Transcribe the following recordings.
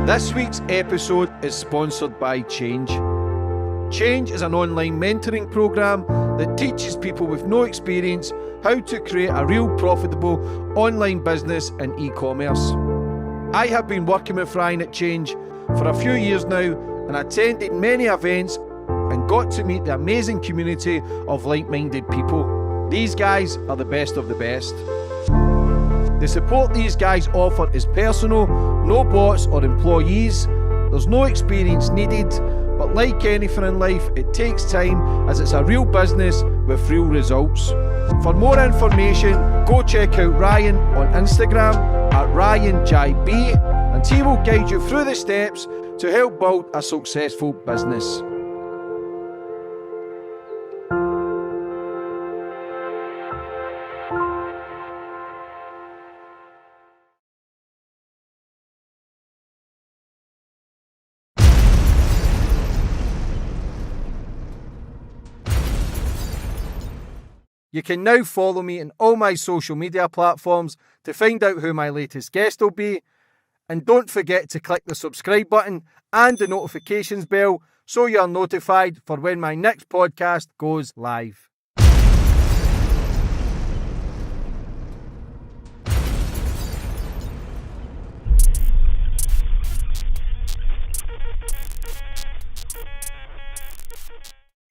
This week's episode is sponsored by Change. Change is an online mentoring program that teaches people with no experience how to create a real profitable online business in e-commerce. I have been working with Ryan at Change for a few years now and attended many events and got to meet the amazing community of like-minded people. These guys are the best of the best. The support these guys offer is personal, no bots or employees. There's no experience needed, but like anything in life, it takes time as it's a real business with real results. For more information, go check out Ryan on Instagram at RyanJB, and he will guide you through the steps to help build a successful business. You can now follow me on all my social media platforms to find out who my latest guest will be. And don't forget to click the subscribe button and the notifications bell so you're notified for when my next podcast goes live.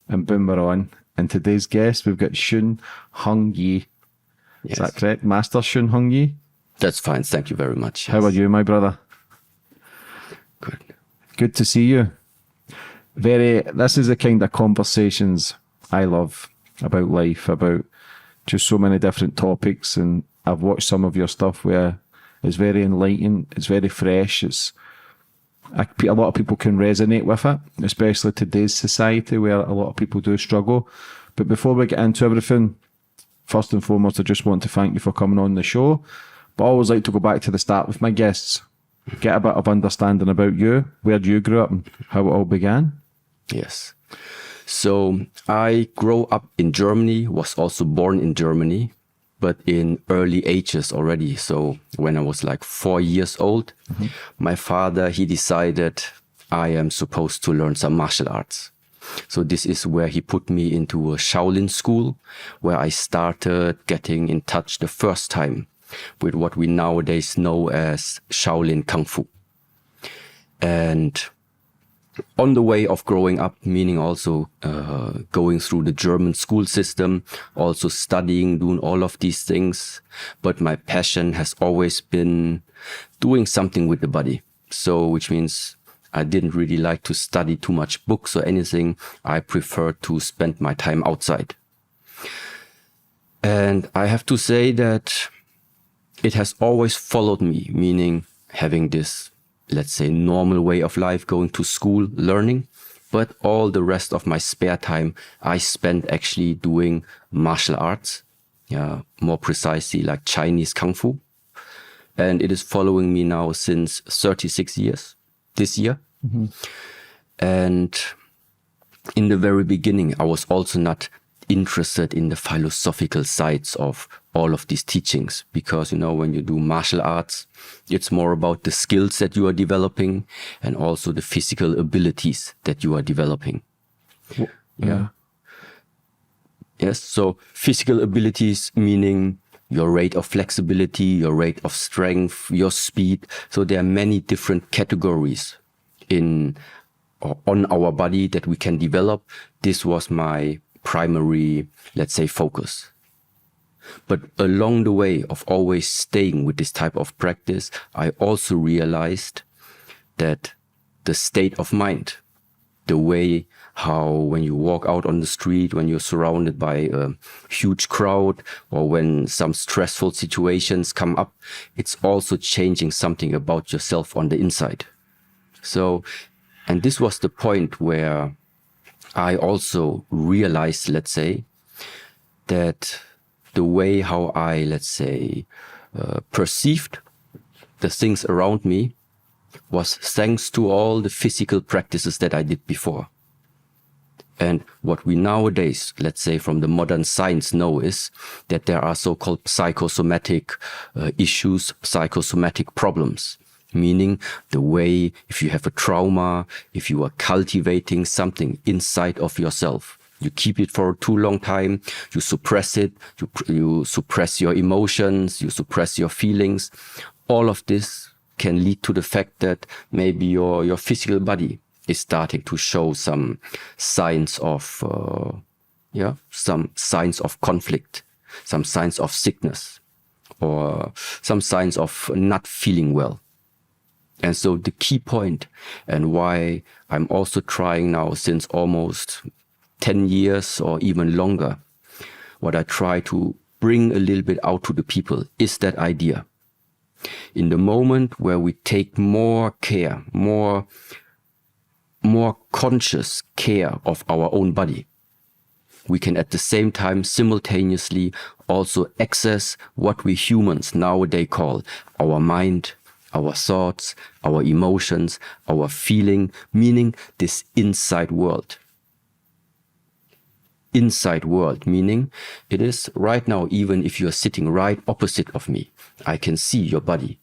And boom, we're on. And today's guest, we've got Heng. Yes. Is that correct? Master Heng? That's fine. Thank you very much. Yes. How are you, my brother? Good. Good to see you. This is the kind of conversations I love about life, about just so many different topics. And I've watched some of your stuff where it's very enlightening. It's very fresh. A lot of people can resonate with it, especially today's society where a lot of people do struggle. But before we get into everything, first and foremost, I just want to thank you for coming on the show. But I always like to go back to the start with my guests, get a bit of understanding about you, where you grew up and how it all began. Yes. So I grew up in Germany, was also born in Germany, but in early ages already. So when I was like 4 years old, my father, he decided I am supposed to learn some martial arts. So this is where he put me into a Shaolin school, where I started getting in touch the first time with what we nowadays know as Shaolin Kung Fu. And on the way of growing up, meaning also going through the German school system, also studying, doing all of these things. But my passion has always been doing something with the body. So, which means I didn't really like to study too much books or anything. I preferred to spend my time outside. And I have to say that it has always followed me, meaning having this, let's say, normal way of life, going to school, learning. But all the rest of my spare time, I spent actually doing martial arts. Yeah, more precisely like Chinese Kung Fu. And it is following me now since 36 years, this year. And in the very beginning, I was also not interested in the philosophical sides of all of these teachings, because, you know, when you do martial arts, it's more about the skills that you are developing and also the physical abilities that you are developing. Yeah. Yes. So physical abilities, meaning your rate of flexibility, your rate of strength, your speed. So there are many different categories on our body that we can develop. This was my primary, let's say, focus. But along the way of always staying with this type of practice, I also realized that the state of mind, the way how when you walk out on the street, when you're surrounded by a huge crowd, or when some stressful situations come up, it's also changing something about yourself on the inside. So, and this was the point where I also realized, let's say, that the way how I, let's say, perceived the things around me was thanks to all the physical practices that I did before. And what we nowadays, let's say from the modern science, know is that there are so-called psychosomatic issues, psychosomatic problems. Meaning the way, if you have a trauma, if you are cultivating something inside of yourself, you keep it for too long time, you suppress it, you suppress your emotions, you suppress your feelings. All of this can lead to the fact that maybe your physical body is starting to show some signs of, some signs of conflict, some signs of sickness, or some signs of not feeling well. And so the key point, and why I'm also trying now since almost 10 years or even longer, what I try to bring a little bit out to the people is that idea. In the moment where we take more care, more conscious care of our own body, we can at the same time simultaneously also access what we humans nowadays call our mind, our thoughts, our emotions, our feeling, meaning this inside world. Inside world, meaning it is right now, even if you're sitting right opposite of me, I can see your body.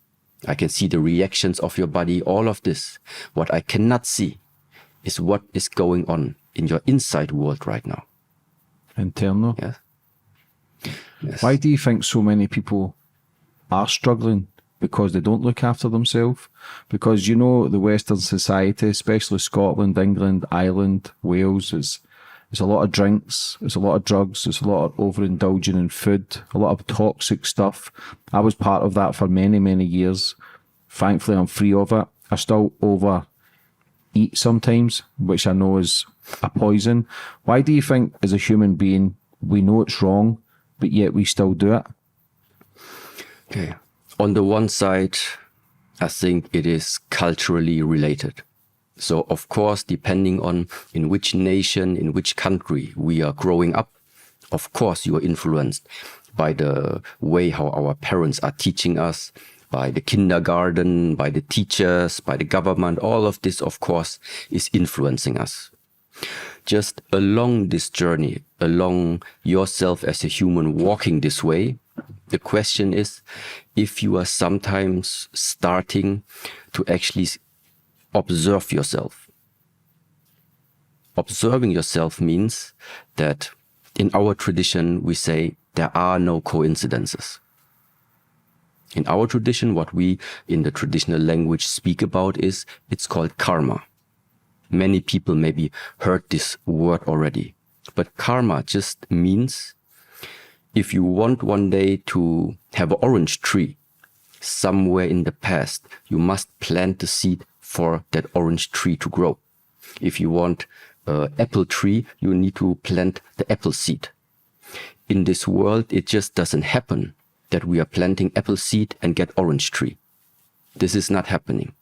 I can see the reactions of your body, all of this. What I cannot see is what is going on in your inside world right now. Internal? Yes. Yes. Why do you think so many people are struggling? Because they don't look after themselves? Because, you know, the Western society, especially Scotland, England, Ireland, Wales, it's a lot of drinks, it's a lot of drugs, it's a lot of overindulging in food, a lot of toxic stuff. I was part of that for many, many years. Thankfully, I'm free of it. I still overeat sometimes, which I know is a poison. Why do you think, as a human being, we know it's wrong, but yet we still do it? Okay. On the one side, I think it is culturally related. So, of course, depending on in which nation, in which country we are growing up, of course, you are influenced by the way how our parents are teaching us, by the kindergarten, by the teachers, by the government. All of this, of course, is influencing us. Just along this journey, along yourself as a human walking this way, the question is, if you are sometimes starting to actually observe yourself. Observing yourself means that in our tradition, we say there are no coincidences. In our tradition, what we in the traditional language speak about is, it's called karma. Many people maybe heard this word already, but karma just means if you want one day to have an orange tree somewhere in the past, you must plant the seed for that orange tree to grow. If you want an apple tree, you need to plant the apple seed. In this world, it just doesn't happen that we are planting apple seed and get orange tree. This is not happening.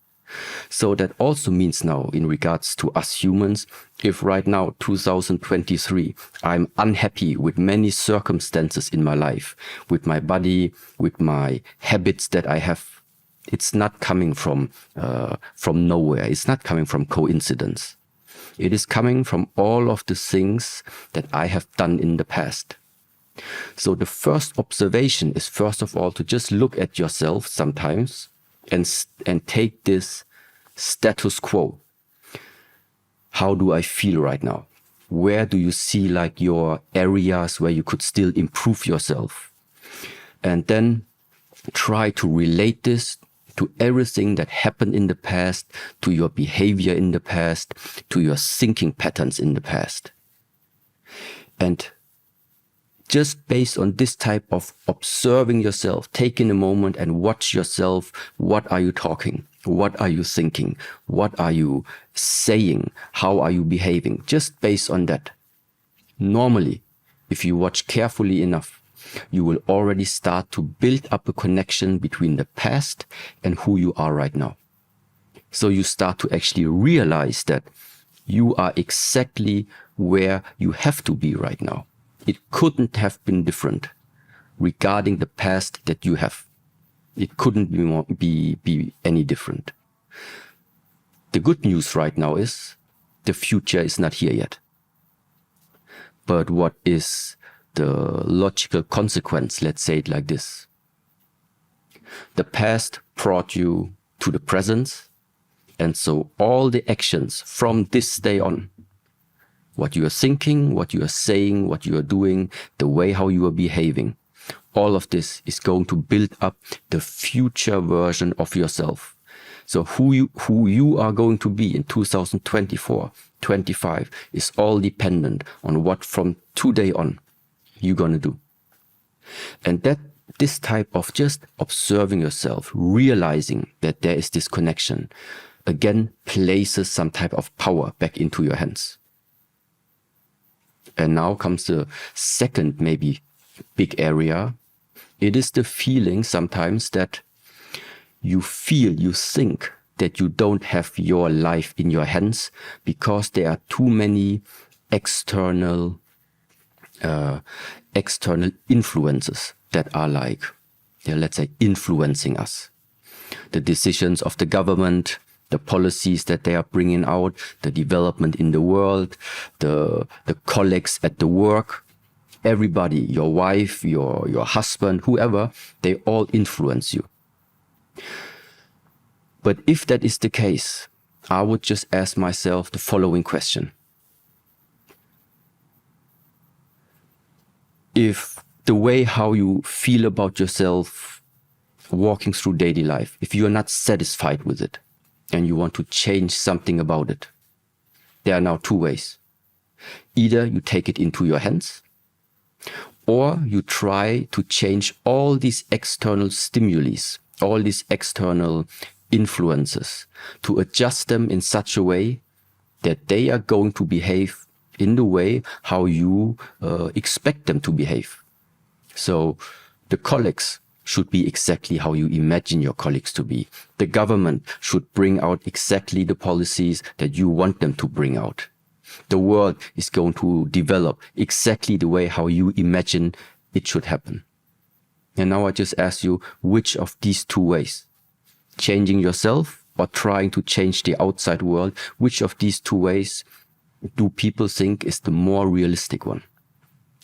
So that also means now, in regards to us humans, if right now, 2023, I'm unhappy with many circumstances in my life, with my body, with my habits that I have, it's not coming from nowhere. It's not coming from coincidence. It is coming from all of the things that I have done in the past. So the first observation is, first of all, to just look at yourself sometimes and take this status quo. How do I feel right now? Where do you see like your areas where you could still improve yourself? And then try to relate this to everything that happened in the past, to your behavior in the past, to your thinking patterns in the past. And just based on this type of observing yourself, taking a moment and watch yourself. What are you talking? What are you thinking? What are you saying? How are you behaving? Just based on that. Normally, if you watch carefully enough, you will already start to build up a connection between the past and who you are right now. So you start to actually realize that you are exactly where you have to be right now. It couldn't have been different regarding the past that you have. It couldn't be any different. The good news right now is the future is not here yet. But what is the logical consequence? Let's say it like this. The past brought you to the present. And so all the actions from this day on, what you are thinking, what you are saying, what you are doing, the way how you are behaving, all of this is going to build up the future version of yourself. So who you are going to be in 2024, 25 is all dependent on what from today on you're going to do. And that this type of just observing yourself, realizing that there is this connection, again places some type of power back into your hands. And now comes the second maybe big area. It is the feeling sometimes that you feel, you think that you don't have your life in your hands because there are too many external influences that are like, let's say, influencing us. The decisions of the government, the policies that they are bringing out, the development in the world, the colleagues at the work, everybody, your wife, your husband, whoever, they all influence you. But if that is the case, I would just ask myself the following question. If the way how you feel about yourself walking through daily life, if you are not satisfied with it and you want to change something about it, there are now two ways. Either you take it into your hands, or you try to change all these external stimuli, all these external influences, to adjust them in such a way that they are going to behave in the way how you expect them to behave. So the colleagues should be exactly how you imagine your colleagues to be. The government should bring out exactly the policies that you want them to bring out. The world is going to develop exactly the way how you imagine it should happen. And now I just ask you, which of these two ways, changing yourself or trying to change the outside world, which of these two ways do people think is the more realistic one?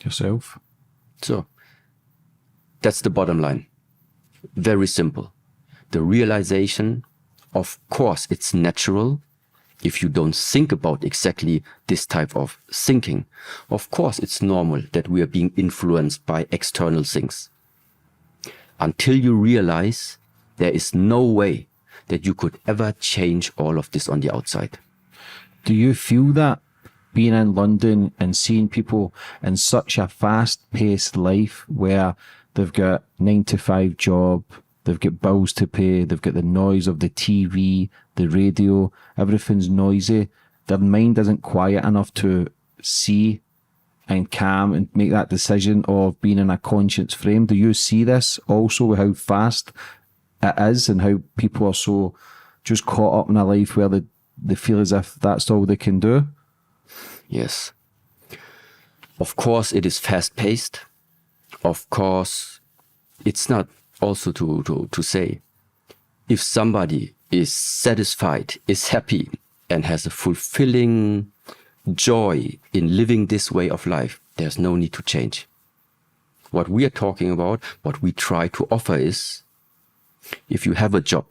Yourself. So that's the bottom line. Very simple. The realization, of course, it's natural if you don't think about exactly this type of thinking. Of course, it's normal that we are being influenced by external things. Until you realize there is no way that you could ever change all of this on the outside. Do you feel that being in London and seeing people in such a fast-paced life where they've got 9-to-5 job, they've got bills to pay, they've got the noise of the TV, the radio, everything's noisy, their mind isn't quiet enough to see and calm and make that decision of being in a conscious frame? Do you see this also with how fast it is and how people are so just caught up in a life where they feel as if that's all they can do? Yes. Of course, it is fast-paced. Of course, it's not also to say, if somebody is satisfied, is happy, and has a fulfilling joy in living this way of life, there's no need to change. What we are talking about, what we try to offer is, if you have a job,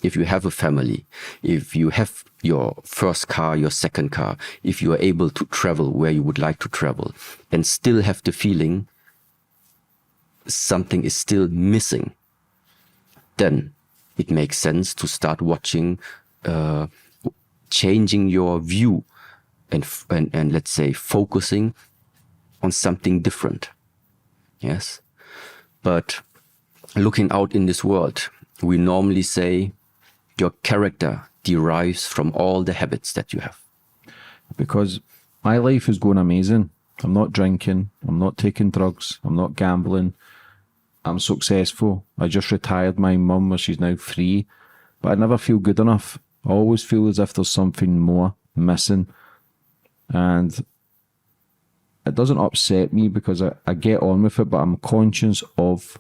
if you have a family, if you have your first car, your second car, if you are able to travel where you would like to travel, and still have the feeling something is still missing, then it makes sense to start watching, changing your view and let's say focusing on something different. Yes. But looking out in this world, we normally say your character derives from all the habits that you have. Because my life is going amazing. I'm not drinking, I'm not taking drugs, I'm not gambling, I'm successful. I just retired my mum where she's now free, but I never feel good enough. I always feel as if there's something more missing. And it doesn't upset me because I get on with it, but I'm conscious of,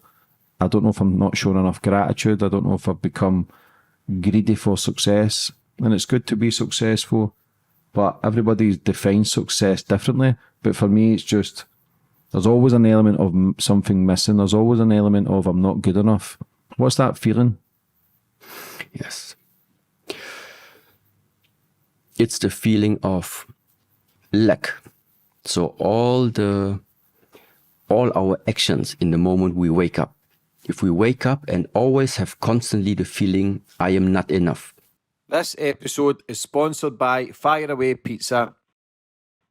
I don't know if I'm not showing enough gratitude. I don't know if I've become greedy for success. And it's good to be successful, but everybody defines success differently. But for me, it's just, there's always an element of something missing. There's always an element of I'm not good enough. What's that feeling? Yes. it's the feeling of lack. So all our actions in the moment we wake up. If we wake up and always have constantly the feeling, I am not enough. This episode is sponsored by Fire Away Pizza,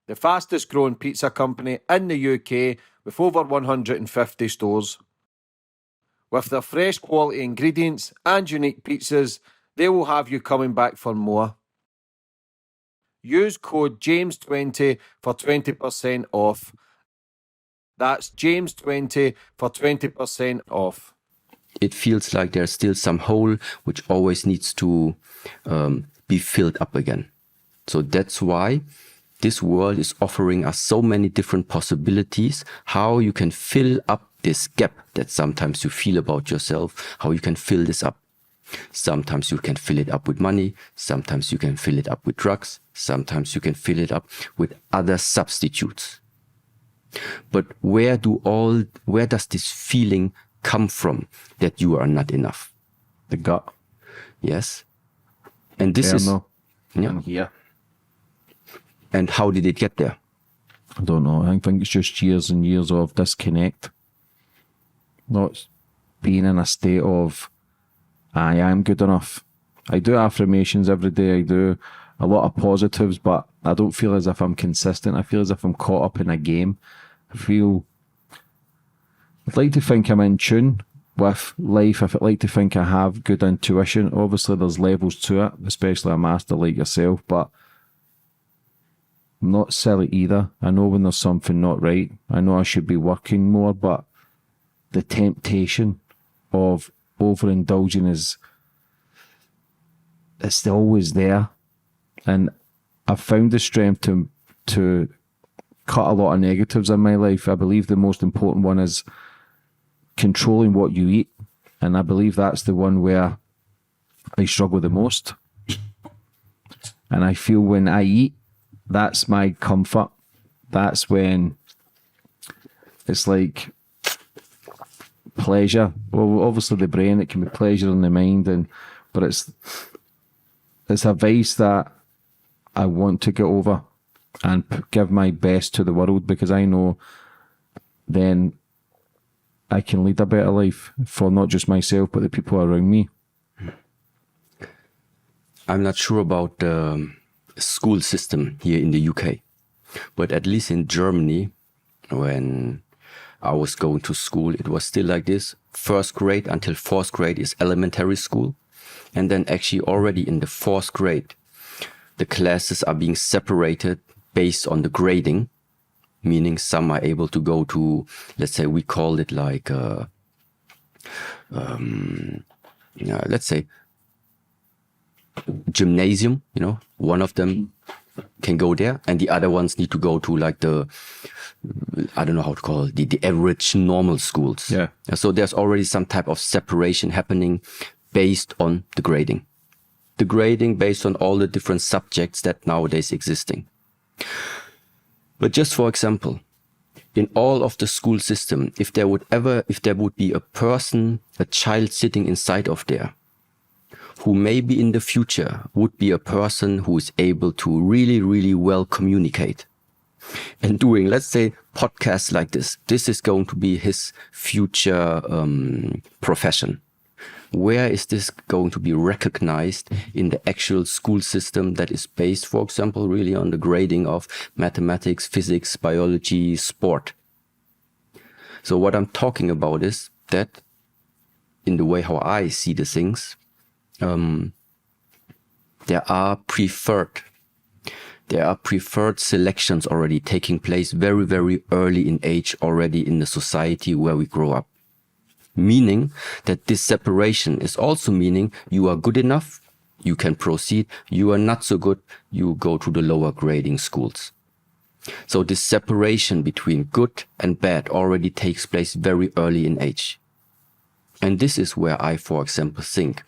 the fastest growing pizza company in the UK with over 150 stores. With their fresh quality ingredients and unique pizzas, they will have you coming back for more. Use code JAMES20 for 20% off. That's JAMES20 for 20% off. It feels like there's still some hole which always needs to be filled up again. So that's why this world is offering us so many different possibilities, how you can fill up this gap that sometimes you feel about yourself, how you can fill this up. Sometimes you can fill it up with money, sometimes you can fill it up with drugs, sometimes you can fill it up with other substitutes. But where does this feeling come from that you are not enough? The gut. Yes. And this is... Yeah. Here. And how did it get there? I don't know. I think it's just years and years of disconnect. Not being in a state of, I am good enough. I do affirmations every day. I do a lot of positives, but I don't feel as if I'm consistent. I feel as if I'm caught up in a game. I'd like to think I'm in tune with life. I'd like to think I have good intuition. Obviously, there's levels to it, especially a master like yourself, but I'm not silly either. I know when there's something not right. I know I should be working more, but the temptation of overindulging it's always there. And I've found the strength to cut a lot of negatives in my life. I believe the most important one is controlling what you eat. And I believe that's the one where I struggle the most. And I feel when I eat, that's my comfort. That's when it's like pleasure. Well, obviously the brain, it can be pleasure in the mind, but it's a vice that I want to get over and give my best to the world, because I know then I can lead a better life for not just myself but the people around me. I'm not sure about the school system here in the UK, but at least in Germany, when I was going to school, it was still like this. First grade until fourth grade is elementary school. And then actually already in the fourth grade, the classes are being separated based on the grading, meaning some are able to go to, let's say we call it like, let's say gymnasium, one of them can go there and the other ones need to go to like I don't know how to call it, the average normal schools. Yeah. So there's already some type of separation happening based on the grading. The grading based on all the different subjects that nowadays existing. But just for example, in all of the school system, if there would be a child sitting inside of there, who maybe in the future would be a person who is able to really, really well communicate and doing, let's say, podcasts like this. This is going to be his future profession. Where is this going to be recognized in the actual school system that is based, for example, really on the grading of mathematics, physics, biology, sport? So what I'm talking about is that in the way how I see the things, there are preferred selections already taking place very, very early in age already in the society where we grow up. Meaning that this separation is also meaning you are good enough, you can proceed, you are not so good, you go to the lower grading schools. So this separation between good and bad already takes place very early in age. And this is where I, for example, think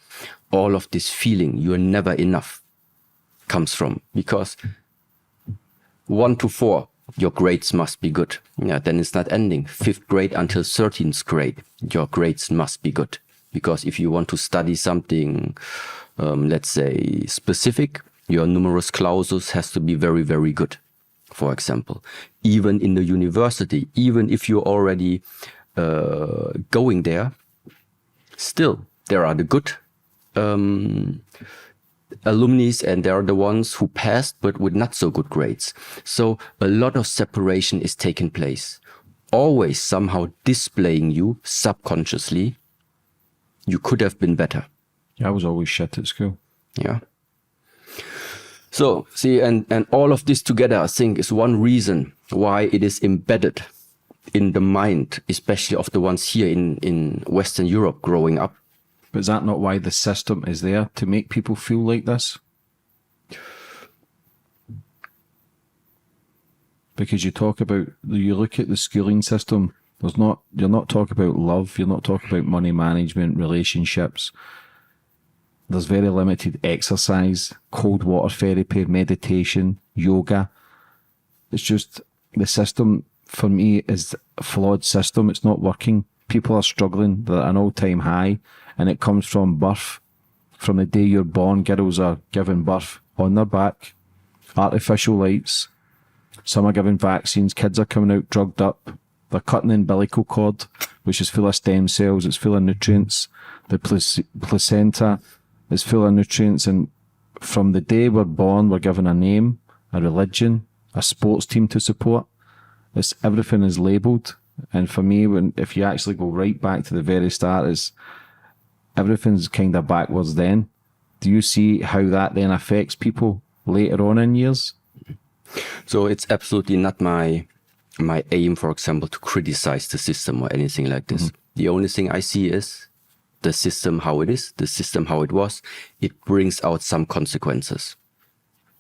all of this feeling you are never enough comes from, because 1 to 4, your grades must be good. Yeah, then it's not ending. 5th grade until 13th grade, your grades must be good. Because if you want to study something, let's say specific, Your numerus clausus has to be very, very good, for example. Even in the university, even if you're already going there, still there are the good alumni and there are the ones who passed but with not so good grades. So a lot of separation is taking place, always somehow displaying you subconsciously. You could have been better. I was always shit at school. Yeah. So see, and all of this together, I think, is one reason why it is embedded in the mind, especially of the ones here in Western Europe growing up. But is that not why the system is there, to make people feel like this? Because you look at the schooling system, you're not talking about love, you're not talking about money management, relationships. There's very limited exercise, cold water therapy, meditation, yoga. It's just the system, for me, is a flawed system. It's not working. People are struggling. They're at an all-time high, and it comes from birth. From the day you're born, girls are given birth on their back, artificial lights. Some are given vaccines. Kids are coming out drugged up. They're cutting the umbilical cord, which is full of stem cells. It's full of nutrients. The placenta is full of nutrients. And from the day we're born, we're given a name, a religion, a sports team to support. Everything is labelled. And for me, if you actually go right back to the very start, everything's kind of backwards then. Do you see how that then affects people later on in years? So it's absolutely not my aim, for example, to criticize the system or anything like this. Mm-hmm. The only thing I see is the system how it is, the system how it was. It brings out some consequences.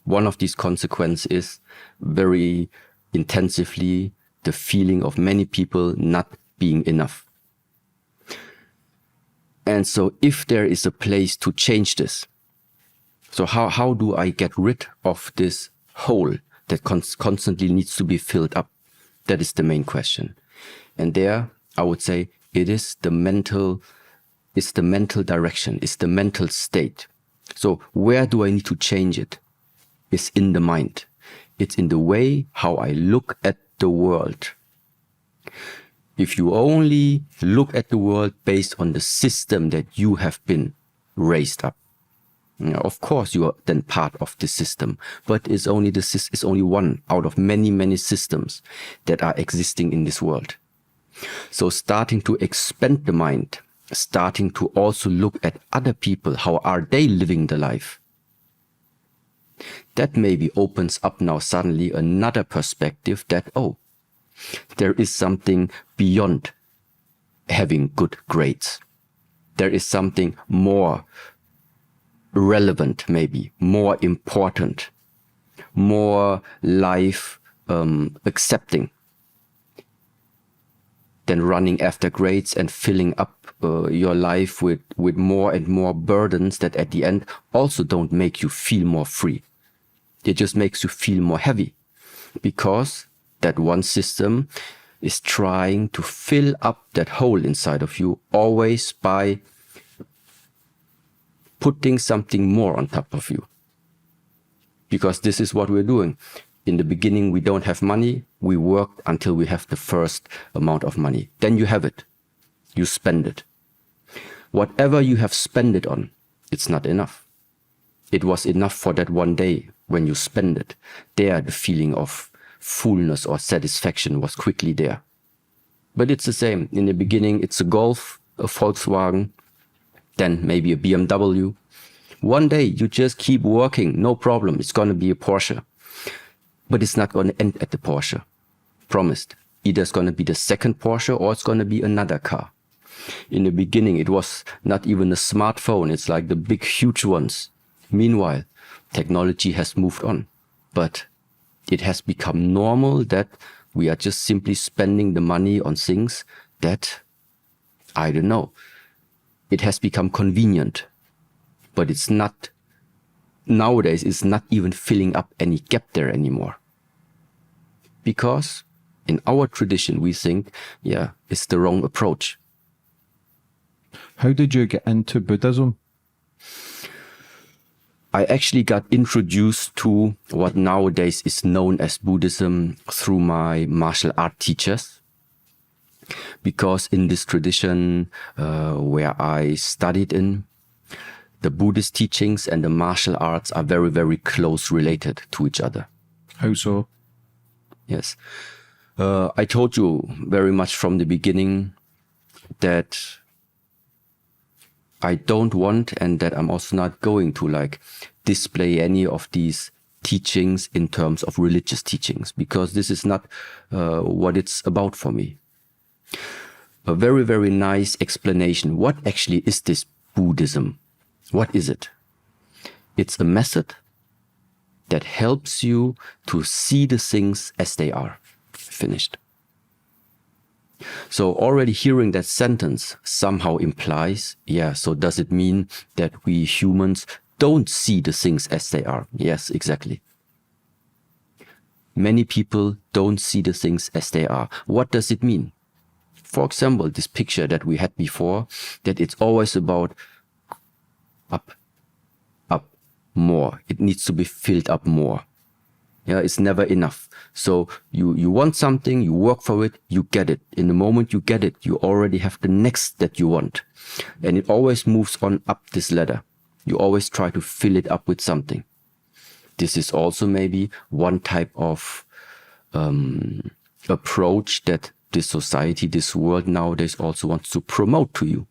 One of these consequences is very intensively the feeling of many people not being enough. And so if there is a place to change this, so how do I get rid of this hole that constantly needs to be filled up? That is the main question. And there, I would say, it's the mental direction, it's the mental state. So where do I need to change it? It's in the mind. It's in the way how I look at the world. If you only look at the world based on the system that you have been raised up, of course you are then part of the system, but it's only one out of many, many systems that are existing in this world. So starting to expand the mind, starting to also look at other people, how are they living the life? That maybe opens up now suddenly another perspective that, there is something beyond having good grades. There is something more relevant, maybe more important, more life accepting than running after grades and filling up your life with more and more burdens that at the end also don't make you feel more free. It just makes you feel more heavy, because that one system is trying to fill up that hole inside of you, always by putting something more on top of you. Because this is what we're doing. In the beginning, we don't have money. We work until we have the first amount of money. Then you have it. You spend it. Whatever you have spent it on, it's not enough. It was enough for that one day when you spend it. There, the feeling of fullness or satisfaction was quickly there. But it's the same. In the beginning, it's a Golf, a Volkswagen, then maybe a BMW. One day, you just keep working, no problem. It's going to be a Porsche. But it's not going to end at the Porsche. Promised. Either it's going to be the second Porsche or it's going to be another car. In the beginning, it was not even a smartphone. It's like the big, huge ones. Meanwhile, technology has moved on. But it has become normal that we are just simply spending the money on things that, I don't know, it has become convenient. But it's not, nowadays, it's not even filling up any gap there anymore. Because in our tradition, we think, it's the wrong approach. How did you get into Buddhism? I actually got introduced to what nowadays is known as Buddhism through my martial art teachers. Because in this tradition where I studied in, the Buddhist teachings and the martial arts are very, very close related to each other. How so? Yes. I told you very much from the beginning that I don't want, and that I'm also not going to like display any of these teachings in terms of religious teachings, because this is not what it's about for me. A very, very nice explanation. What actually is this Buddhism? What is it? It's a method that helps you to see the things as they are. Finished. So already hearing that sentence somehow implies, yeah, so does it mean that we humans don't see the things as they are? Yes, exactly. Many people don't see the things as they are. What does it mean? For example, this picture that we had before, that it's always about up, more. It needs to be filled up more. Yeah, it's never enough. So you want something, you work for it, you get it. In the moment you get it, you already have the next that you want. And it always moves on up this ladder. You always try to fill it up with something. This is also maybe one type of approach that this society, this world nowadays also wants to promote to you.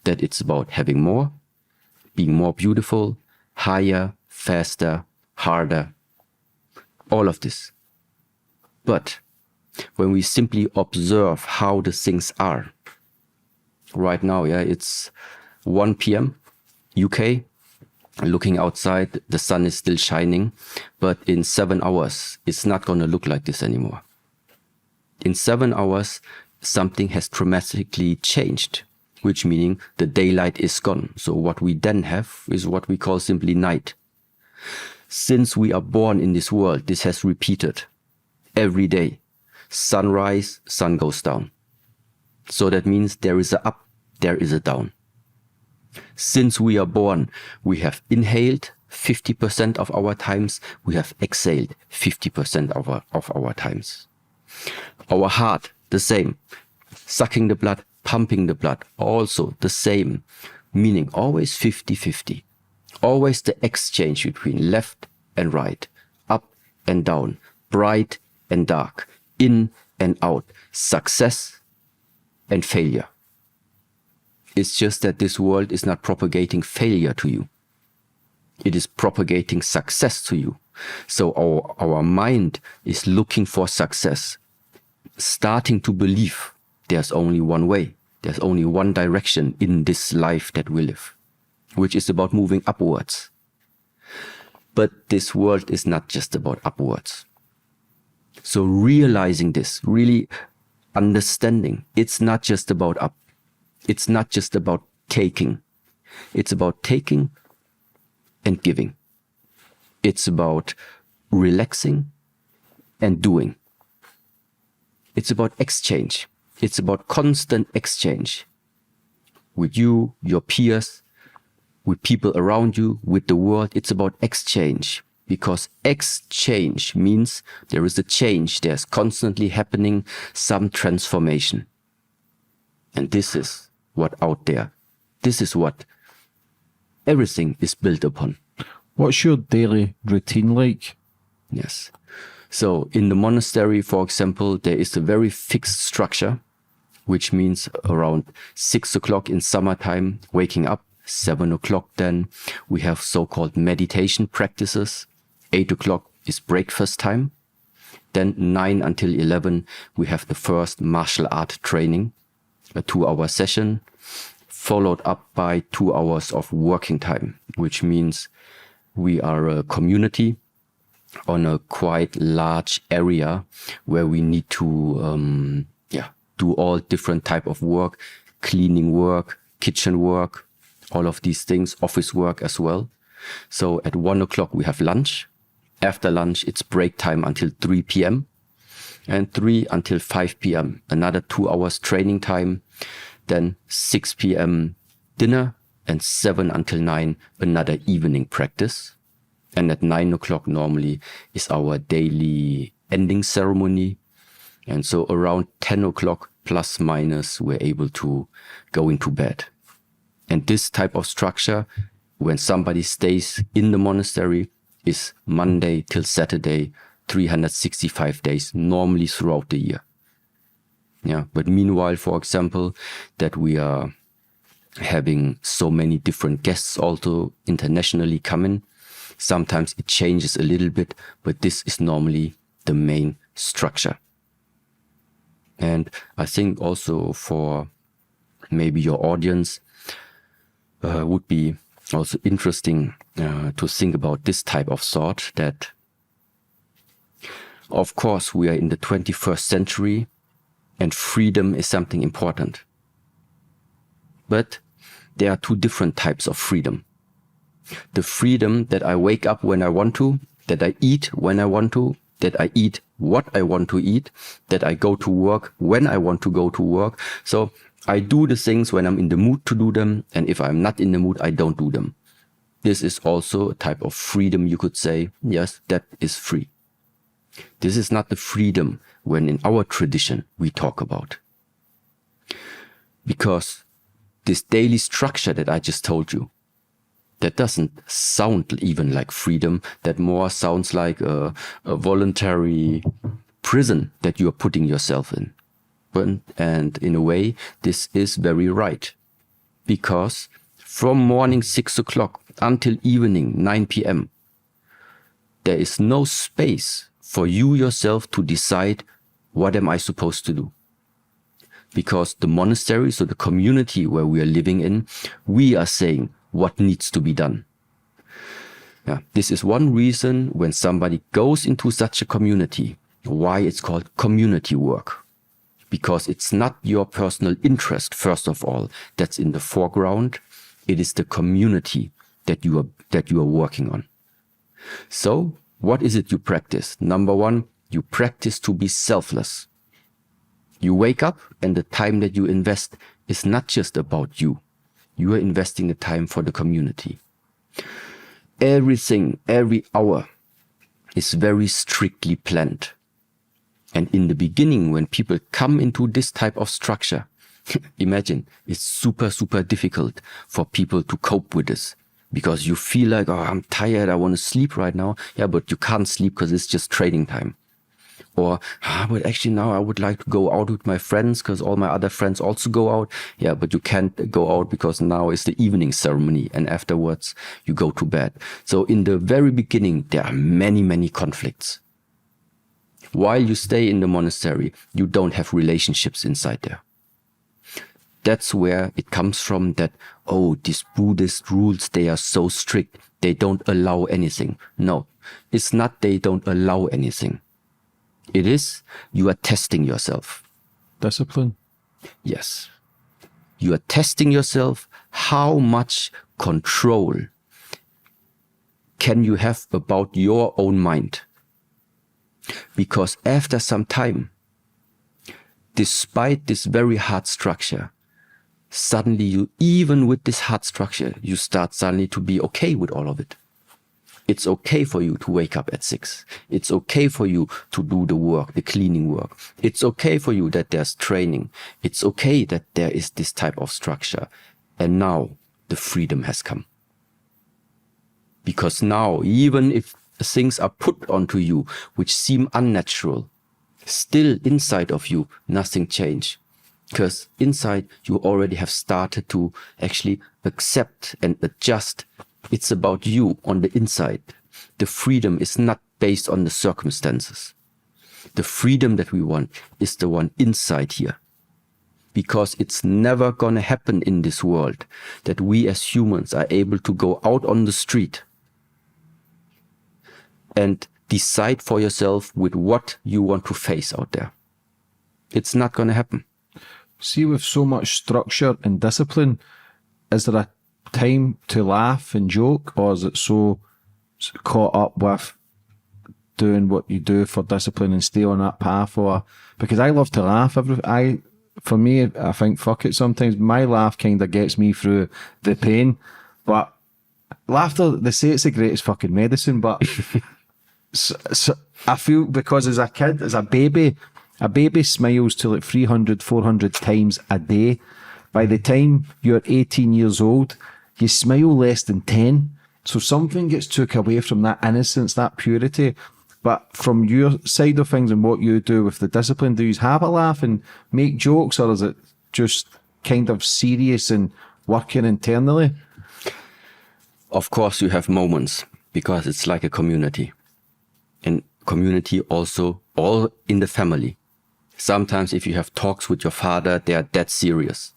That it's about having more, being more beautiful, higher, faster, harder, all of this. But when we simply observe how the things are, right now, yeah, it's 1 p.m. UK, looking outside, the sun is still shining, but in 7 hours, it's not going to look like this anymore. In 7 hours, something has dramatically changed, which meaning the daylight is gone. So what we then have is what we call simply night. Since we are born in this world, this has repeated every day. Sunrise, sun goes down. So that means there is a up, there is a down. Since we are born, we have inhaled 50% of our times, we have exhaled 50% of our times. Our heart, the same. Sucking the blood, pumping the blood, also the same. Meaning always 50-50. Always the exchange between left and right, up and down, bright and dark, in and out, success and failure. It's just that this world is not propagating failure to you. It is propagating success to you. So our mind is looking for success, starting to believe there's only one way, there's only one direction in this life that we live, which is about moving upwards. But this world is not just about upwards. So realizing this, really understanding, it's not just about up. It's not just about taking. It's about taking and giving. It's about relaxing and doing. It's about exchange. It's about constant exchange with you, your peers, with people around you, with the world. It's about exchange, because exchange means there is a change. There's constantly happening some transformation. And this is what out there, this is what everything is built upon. What's your daily routine like? Yes. So in the monastery, for example, there is a very fixed structure, which means around 6 o'clock in summertime, waking up. 7 o'clock then we have so-called meditation practices. 8 o'clock is breakfast time. Then 9 until 11 we have the first martial art training, a 2-hour session, followed up by 2 hours of working time, which means we are a community on a quite large area where we need to do all different type of work, cleaning work, kitchen work, all of these things, office work as well. So at 1 o'clock we have lunch. After lunch it's break time until 3 p.m. and 3 until 5 p.m. another 2 hours training time. Then 6 p.m. dinner and 7 until 9 another evening practice. And at 9 o'clock normally is our daily ending ceremony. And so around 10 o'clock plus minus, we're able to go into bed. And this type of structure, when somebody stays in the monastery, is Monday till Saturday, 365 days, normally throughout the year. Yeah, but meanwhile, for example, that we are having so many different guests also internationally coming, sometimes it changes a little bit, but this is normally the main structure. And I think also for maybe your audience would be also interesting to think about this type of thought, that of course we are in the 21st century and freedom is something important. But there are two different types of freedom. The freedom that I wake up when I want to, that I eat when I want to, that I eat what I want to eat, that I go to work when I want to go to work. So I do the things when I'm in the mood to do them, and if I'm not in the mood, I don't do them. This is also a type of freedom, you could say. Yes, that is free. This is not the freedom when in our tradition we talk about. Because this daily structure that I just told you, that doesn't sound even like freedom. That more sounds like a voluntary prison that you are putting yourself in. And in a way, this is very right. Because from morning 6 o'clock until evening 9 p.m., there is no space for you yourself to decide, what am I supposed to do? Because the monastery, so the community where we are living in, we are saying what needs to be done. Yeah, this is one reason when somebody goes into such a community, why it's called community work. Because it's not your personal interest, first of all, that's in the foreground. It is the community that you are working on. So, what is it you practice? Number one, you practice to be selfless. You wake up and the time that you invest is not just about you. You are investing the time for the community. Everything, every hour is very strictly planned. And in the beginning, when people come into this type of structure, imagine, it's super, super difficult for people to cope with this. Because you feel like, oh, I'm tired, I want to sleep right now. Yeah, but you can't sleep because it's just training time. Or, but actually now I would like to go out with my friends because all my other friends also go out. Yeah, but you can't go out because now is the evening ceremony and afterwards you go to bed. So in the very beginning, there are many, many conflicts. While you stay in the monastery, you don't have relationships inside there. That's where it comes from that, oh, these Buddhist rules, they are so strict. They don't allow anything. No, it's not they don't allow anything. It is, you are testing yourself. Discipline. Yes. You are testing yourself. How much control can you have about your own mind? Because after some time, despite this very hard structure, suddenly you, even with this hard structure, you start suddenly to be okay with all of it. It's okay for you to wake up at 6. It's okay for you to do the work, the cleaning work. It's okay for you that there's training. It's okay that there is this type of structure. And now the freedom has come. Because now, even if things are put onto you which seem unnatural, still inside of you, nothing changed. Because inside you already have started to actually accept and adjust. It's about you on the inside. The freedom is not based on the circumstances. The freedom that we want is the one inside here. Because it's never gonna happen in this world that we as humans are able to go out on the street and decide for yourself with what you want to face out there. It's not gonna happen. See, with so much structure and discipline, is there a time to laugh and joke, or is it so caught up with doing what you do for discipline and stay on that path? Or because I love to laugh, for me, I think fuck it sometimes. My laugh kind of gets me through the pain. But laughter, they say it's the greatest fucking medicine, but so I feel because as a kid, as a baby smiles to like 300, 400 times a day. By the time you're 18 years old, you smile less than 10. So something gets took away from that innocence, that purity. But from your side of things and what you do with the discipline, do you have a laugh and make jokes, or is it just kind of serious and working internally? Of course, you have moments because it's like a community. And community also, all in the family. Sometimes if you have talks with your father, they are that serious.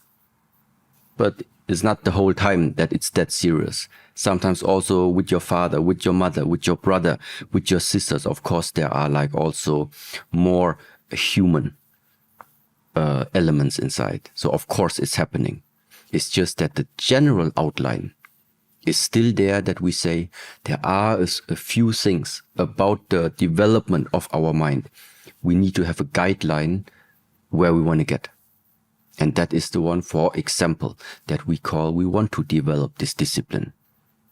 But it's not the whole time that it's that serious. Sometimes also with your father, with your mother, with your brother, with your sisters. Of course, there are like also more human elements inside. So of course it's happening. It's just that the general outline is still there, that we say there are a few things about the development of our mind. We need to have a guideline where we want to get. And that is the one, for example, that we want to develop this discipline.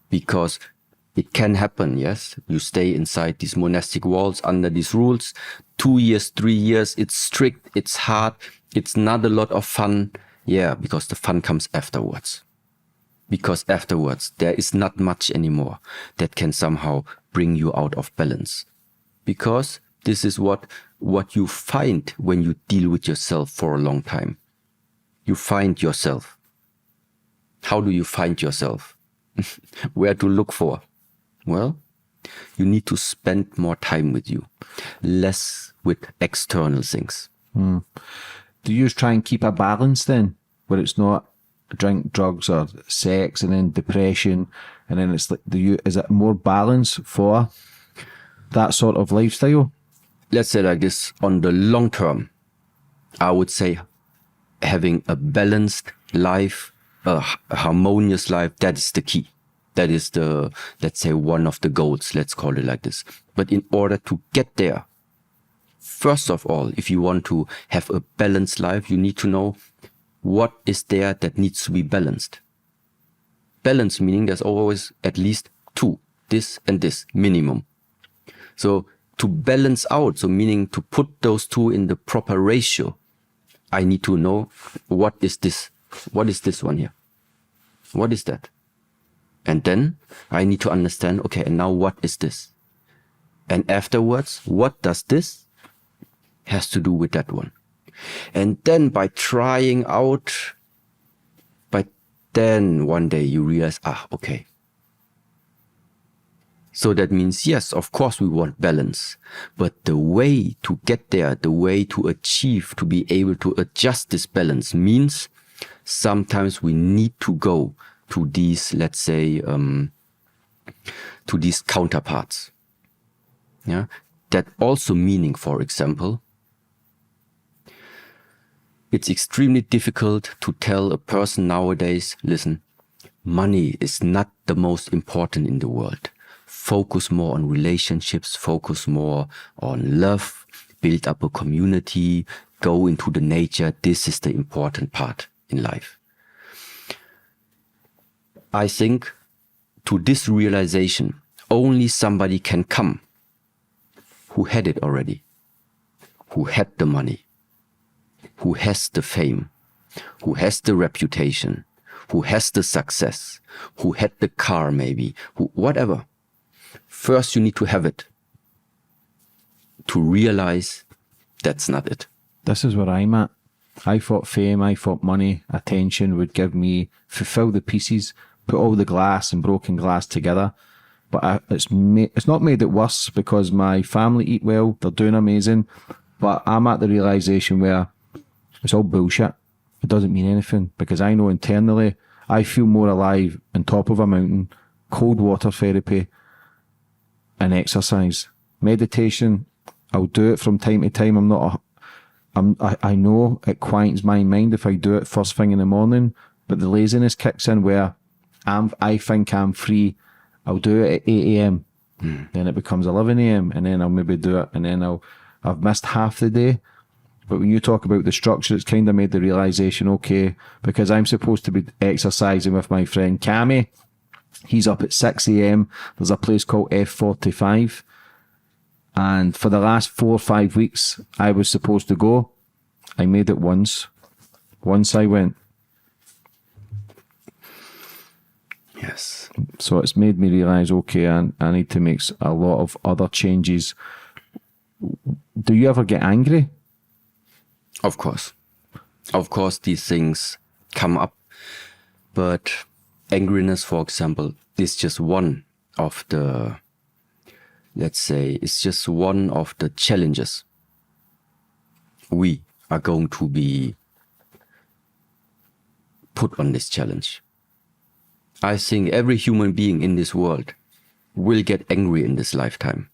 Because it can happen, yes? You stay inside these monastic walls under these rules. 2 years, 3 years, it's strict, it's hard, it's not a lot of fun. Yeah, because the fun comes afterwards. Because afterwards, there is not much anymore that can somehow bring you out of balance. Because this is what you find when you deal with yourself for a long time. You find yourself. How do you find yourself? Where to look for? Well, you need to spend more time with you, less with external things. Do you try and keep a balance then, where it's not drink, drugs, or sex, and then depression, and then it's like, is it more balance for that sort of lifestyle? Let's say like this, on the long term, I would say having a balanced life, a harmonious life, that is the key. That is the, let's say, one of the goals, let's call it like this. But in order to get there, first of all, if you want to have a balanced life, you need to know what is there that needs to be balanced. Balance meaning there's always at least two, this and this, minimum. So to balance out, so meaning to put those two in the proper ratio, I need to know what is this? What is this one here? What is that? And then I need to understand, okay, and now what is this? And afterwards, what does this has to do with that one? And then by trying out, but then one day you realize, okay. So that means, yes, of course we want balance, but the way to get there, the way to achieve, to be able to adjust this balance means sometimes we need to go to these, let's say, to these counterparts. Yeah, that also meaning, for example, it's extremely difficult to tell a person nowadays, listen, money is not the most important in the world. Focus more on relationships, focus more on love, build up a community, go into the nature. This is the important part in life. I think to this realization, only somebody can come who had it already, who had the money, who has the fame, who has the reputation, who has the success, who had the car maybe, whatever. First you need to have it to realize that's not it. This is where I'm at. I thought fame, I thought money, attention would give me, fulfill the pieces, put all the glass and broken glass together. But it's not made it worse because my family eat well, they're doing amazing. But I'm at the realisation where it's all bullshit. It doesn't mean anything because I know internally I feel more alive on top of a mountain, cold water therapy and exercise. Meditation, I'll do it from time to time. I know it quiets my mind if I do it first thing in the morning, but the laziness kicks in where I think I'm free. I'll do it at 8 a.m. Then it becomes 11 a.m. and then I'll maybe do it and then I've missed half the day. But when you talk about the structure, it's kind of made the realization, okay, because I'm supposed to be exercising with my friend Cammy. He's up at 6 a.m. There's a place called F45. And for the last 4 or 5 weeks, I was supposed to go. I made it once. Once I went. Yes. So it's made me realize, okay, I need to make a lot of other changes. Do you ever get angry? Of course. Of course, these things come up. But angriness, for example, is just one of the, let's say, it's just one of the challenges we are going to be put on this challenge. I think every human being in this world will get angry in this lifetime.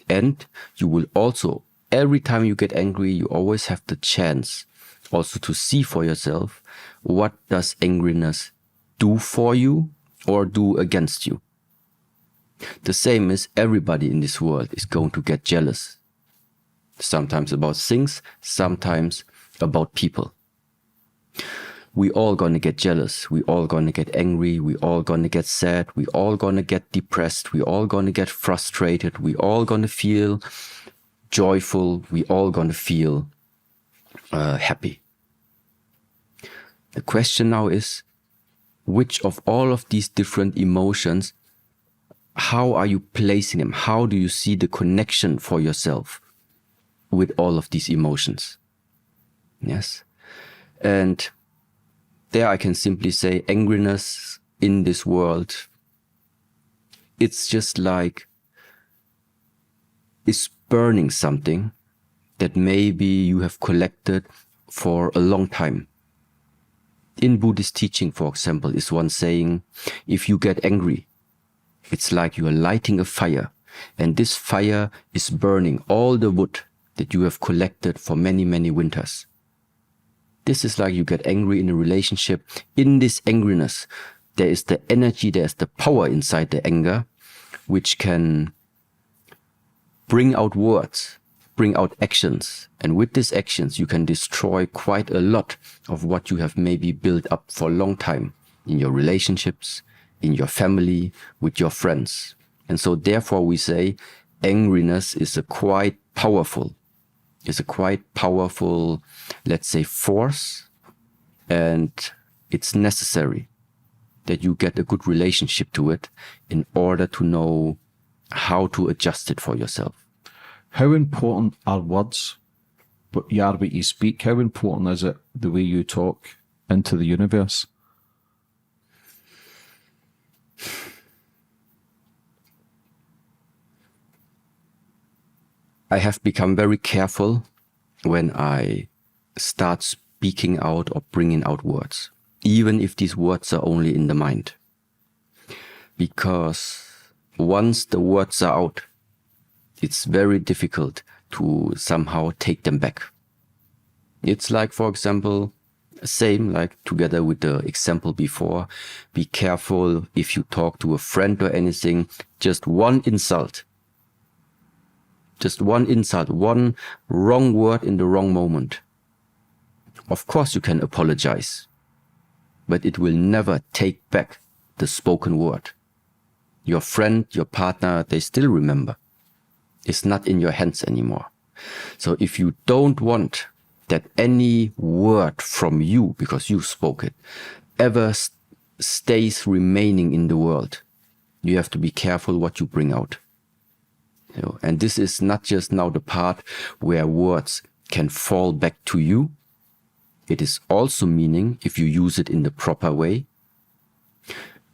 And you will also, every time you get angry, you always have the chance also to see for yourself, what does angriness do for you or do against you? The same is everybody in this world is going to get jealous. Sometimes about things, sometimes about people. We all gonna get jealous, we all gonna get angry, we all gonna get sad, we all gonna get depressed, we all gonna get frustrated, we all gonna feel joyful, we all gonna feel happy. The question now is, which of all of these different emotions, how are you placing them? How do you see the connection for yourself with all of these emotions? Yes. And there I can simply say angriness in this world, it's just like it's burning something that maybe you have collected for a long time. In Buddhist teaching, for example, is one saying, if you get angry, it's like you are lighting a fire, and this fire is burning all the wood that you have collected for many, many winters. This is like you get angry in a relationship. In this angriness, there is the energy, there's the power inside the anger, which can bring out words, bring out actions. And with these actions, you can destroy quite a lot of what you have maybe built up for a long time in your relationships, in your family, with your friends. And so therefore we say angriness is a quite powerful, let's say, force, and it's necessary that you get a good relationship to it in order to know how to adjust it for yourself. How important are words? But you are what you speak. How important is it the way you talk into the universe? I have become very careful when I start speaking out or bringing out words, even if these words are only in the mind. Because once the words are out, it's very difficult to somehow take them back. It's like, for example, same like together with the example before, be careful if you talk to a friend or anything, just one insult, one wrong word in the wrong moment. Of course you can apologize, but it will never take back the spoken word. Your friend, your partner, they still remember. It's not in your hands anymore. So if you don't want that any word from you, because you spoke it, ever stays remaining in the world, you have to be careful what you bring out. You know, and this is not just now the part where words can fall back to you. It is also meaning, if you use it in the proper way,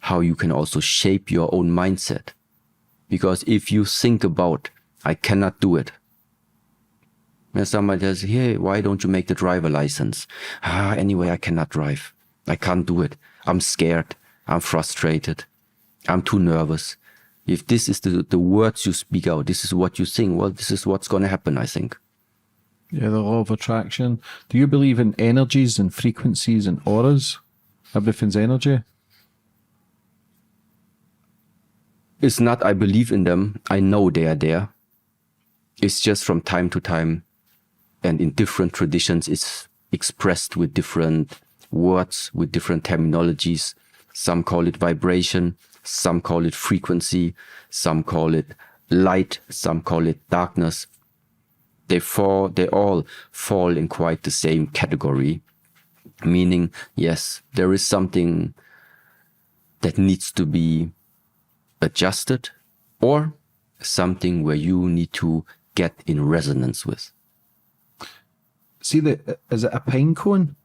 how you can also shape your own mindset. Because if you think about, I cannot do it. When somebody says, hey, why don't you make the driver license? Anyway, I cannot drive. I can't do it. I'm scared. I'm frustrated. I'm too nervous. If this is the words you speak out, this is what you think, well, this is what's going to happen, I think. Yeah, the law of attraction. Do you believe in energies and frequencies and auras? Everything's energy? It's not I believe in them. I know they are there. It's just from time to time, and in different traditions it's expressed with different words, with different terminologies. Some call it vibration, some call it frequency, some call it light, some call it darkness. They all fall in quite the same category, meaning, yes, there is something that needs to be adjusted, or something where you need to get in resonance with. See, is it a pine cone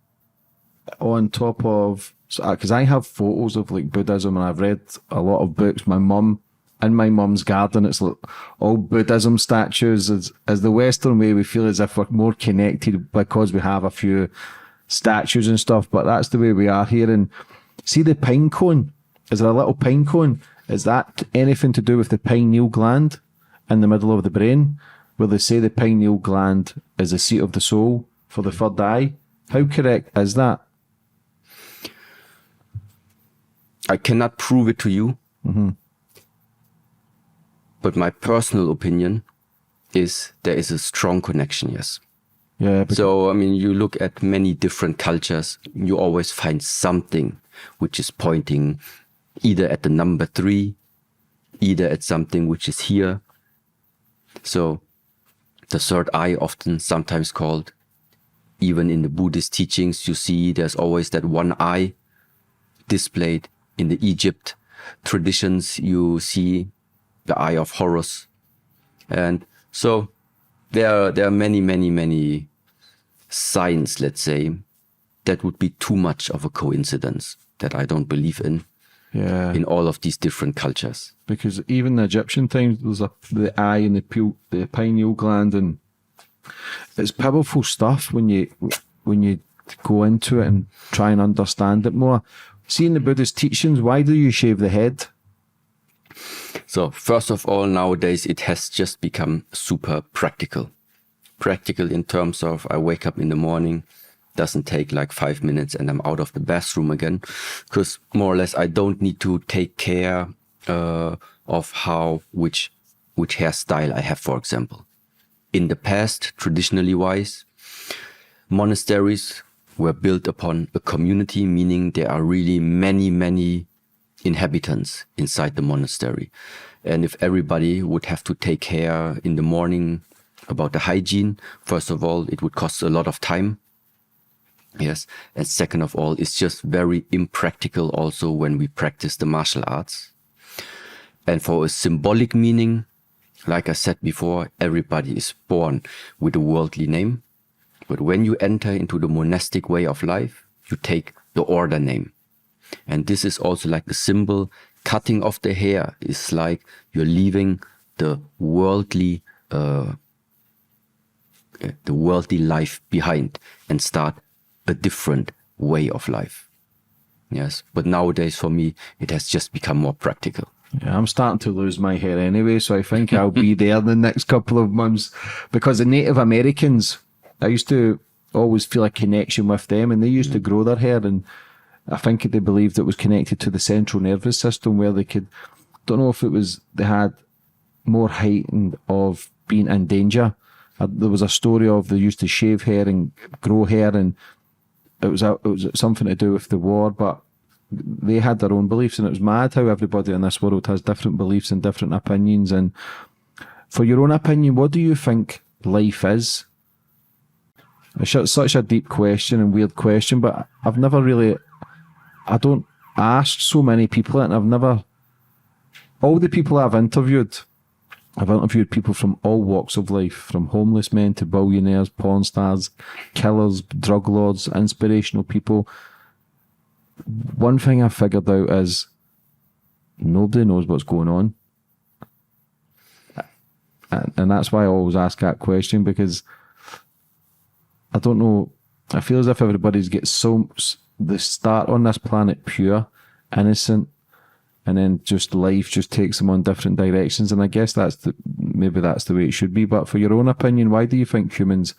on top of? Because I have photos of like Buddhism, and I've read a lot of books. My mum's garden, it's like all Buddhism statues. As the Western way, we feel as if we're more connected because we have a few statues and stuff. But that's the way we are here. And see the pine cone. Is there a little pine cone? Is that anything to do with the pineal gland in the middle of the brain, where they say the pineal gland is the seat of the soul for the third eye? How correct is that? I cannot prove it to you, but my personal opinion is there is a strong connection, yes. Yeah. So, I mean, you look at many different cultures, you always find something which is pointing either at the number 3, either at something which is here. So the third eye, often sometimes called, even in the Buddhist teachings, you see there's always that one eye displayed. In the Egypt traditions, you see the eye of Horus. And so there are many signs, let's say, that would be too much of a coincidence, that I don't believe in. Yeah. In all of these different cultures. Because even the Egyptian times, there's the eye and the pineal gland, and it's powerful stuff when you go into it and try and understand it more. See, in the Buddhist teachings, why do you shave the head? So first of all, nowadays it has just become super practical. Practical in terms of I wake up in the morning, doesn't take like 5 minutes and I'm out of the bathroom again, because more or less I don't need to take care of which hairstyle I have, for example. In the past, traditionally wise, monasteries were built upon a community, meaning there are really many inhabitants inside the monastery. And if everybody would have to take care in the morning about the hygiene, first of all, it would cost a lot of time. Yes. And second of all, it's just very impractical also when we practice the martial arts. And for a symbolic meaning, like I said before, everybody is born with a worldly name. But when you enter into the monastic way of life, you take the order name. And this is also like the symbol. Cutting off the hair is like you're leaving the worldly life behind and start a different way of life. Yes, but nowadays for me, it has just become more practical. Yeah, I'm starting to lose my hair anyway, so I think I'll be there in the next couple of months. Because the Native Americans, I used to always feel a connection with them, and they used to grow their hair, and I think they believed it was connected to the central nervous system, where they could, don't know if it was, they had more heightened of being in danger. There was a story of they used to shave hair and grow hair, and it was something to do with the war, but they had their own beliefs, and it was mad how everybody in this world has different beliefs and different opinions. And for your own opinion, what do you think life is? It's such a deep question and weird question, but I've never really, I don't ask so many people, and all the people I've interviewed people from all walks of life, from homeless men to billionaires, porn stars, killers, drug lords, inspirational people. One thing I figured out is nobody knows what's going on. And that's why I always ask that question, because I don't know, I feel as if everybody's get they start on this planet pure, innocent, and then just life just takes them on different directions. And I guess maybe that's the way it should be. But for your own opinion, why do you think humans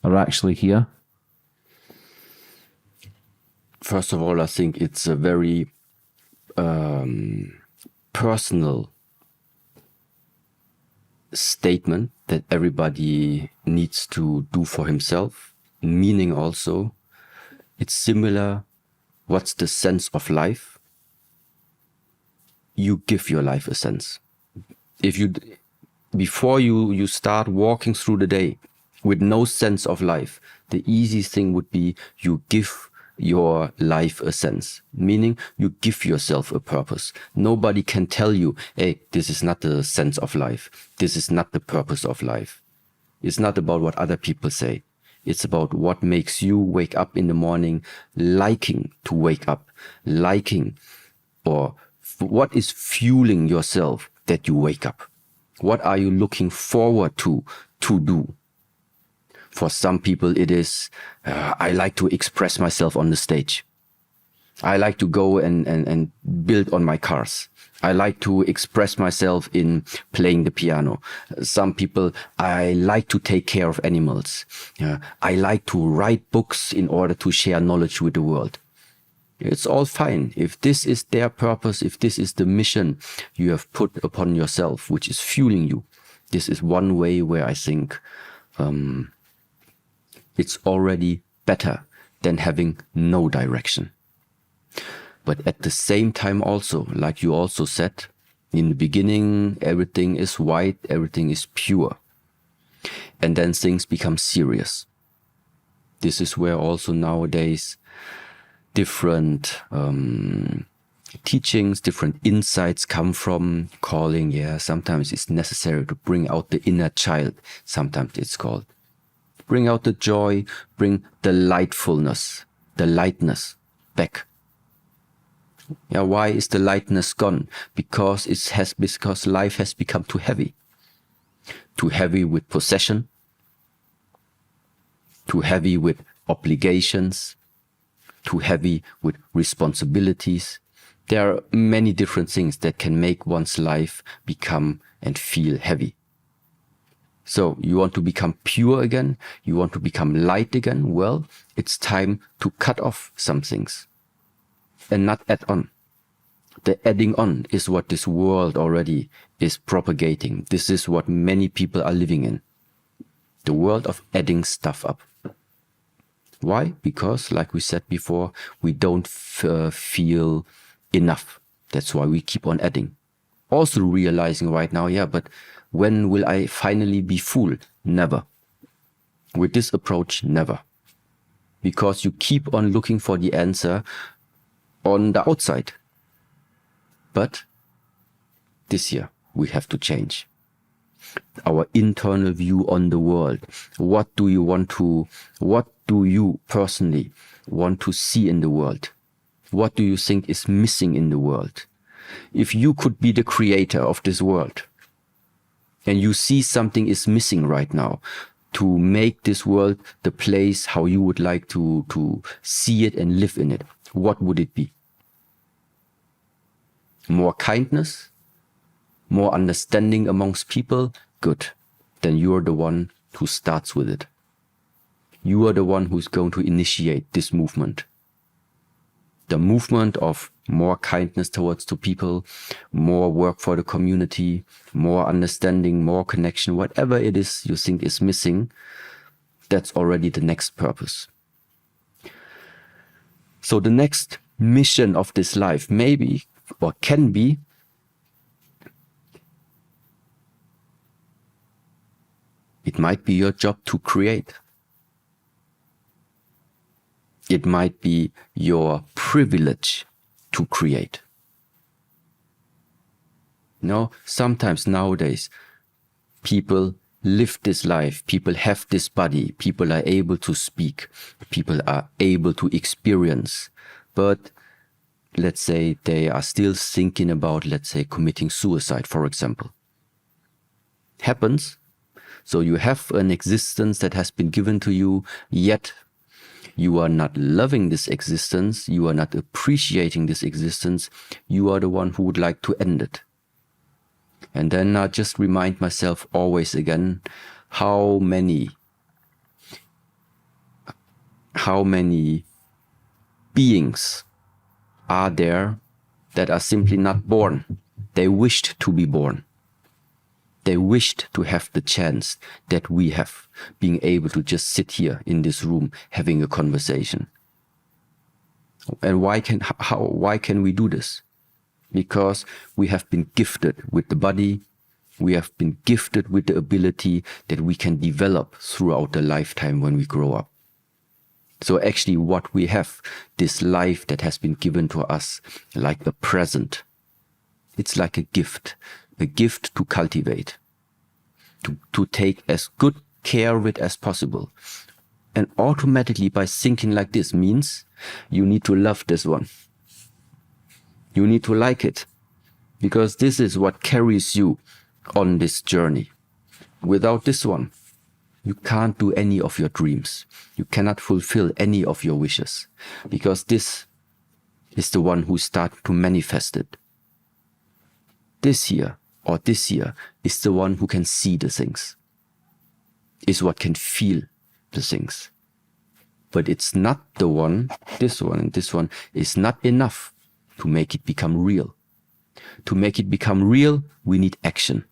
are actually here? First of all, I think it's a very personal statement that everybody needs to do for himself, meaning also it's similar. What's the sense of life? You give your life a sense. Before you start walking through the day with no sense of life, the easiest thing would be you give your life a sense, meaning you give yourself a purpose. Nobody can tell you, hey, this is not the sense of life. This is not the purpose of life. It's not about what other people say. It's about what makes you wake up in the morning liking to wake up, liking, or what is fueling yourself that you wake up. What are you looking forward to do? For some people it is, I like to express myself on the stage. I like to go and build on my cars. I like to express myself in playing the piano. Some people, I like to take care of animals. I like to write books in order to share knowledge with the world. It's all fine. If this is their purpose, if this is the mission you have put upon yourself, which is fueling you, this is one way where I think it's already better than having no direction. But at the same time also, like you also said, in the beginning, everything is white, everything is pure. And then things become serious. This is where also nowadays different teachings, different insights come from, calling, sometimes it's necessary to bring out the inner child, sometimes it's called. Bring out the joy, bring the lightfulness, the lightness back. Why is the lightness gone? Because life has become too heavy. Too heavy with possession, too heavy with obligations, too heavy with responsibilities. There are many different things that can make one's life become and feel heavy. So you want to become pure again? You want to become light again? Well, it's time to cut off some things and not add on. The adding on is what this world already is propagating. This is what many people are living in. The world of adding stuff up. Why? Because, like we said before, we don't feel enough. That's why we keep on adding. Also realizing right now, but when will I finally be full? Never. With this approach, never. Because you keep on looking for the answer on the outside. But this year, we have to change our internal view on the world. What do you personally want to see in the world? What do you think is missing in the world? If you could be the creator of this world and you see something is missing right now to make this world the place how you would like to see it and live in it, what would it be? More kindness? More understanding amongst people? Good. Then you are the one who starts with it. You are the one who's going to initiate this movement. The movement of more kindness towards the people, more work for the community, more understanding, more connection, whatever it is you think is missing, that's already the next purpose. So the next mission of this life maybe, or can be, it might be your job to create. It might be your privilege to create. Sometimes nowadays, people live this life, people have this body, people are able to speak, people are able to experience, but let's say they are still thinking about, committing suicide, for example. Happens. So you have an existence that has been given to you, yet you are not loving this existence, you are not appreciating this existence, you are the one who would like to end it. And then I just remind myself always again, how many beings are there that are simply not born? They wished to be born. They wished to have the chance that we have, being able to just sit here in this room having a conversation. And why can we do this? Because we have been gifted with the body, we have been gifted with the ability that we can develop throughout the lifetime when we grow up. So actually what we have, this life that has been given to us like a present, it's like a gift to cultivate, to take as good care of it as possible. And automatically by thinking like this means you need to love this one. You need to like it, because this is what carries you on this journey. Without this one, you can't do any of your dreams. You cannot fulfill any of your wishes, because this is the one who starts to manifest it. This year is the one who can see the things, is what can feel the things. But it's not the one, this one and this one is not enough to make it become real. To make it become real, we need action.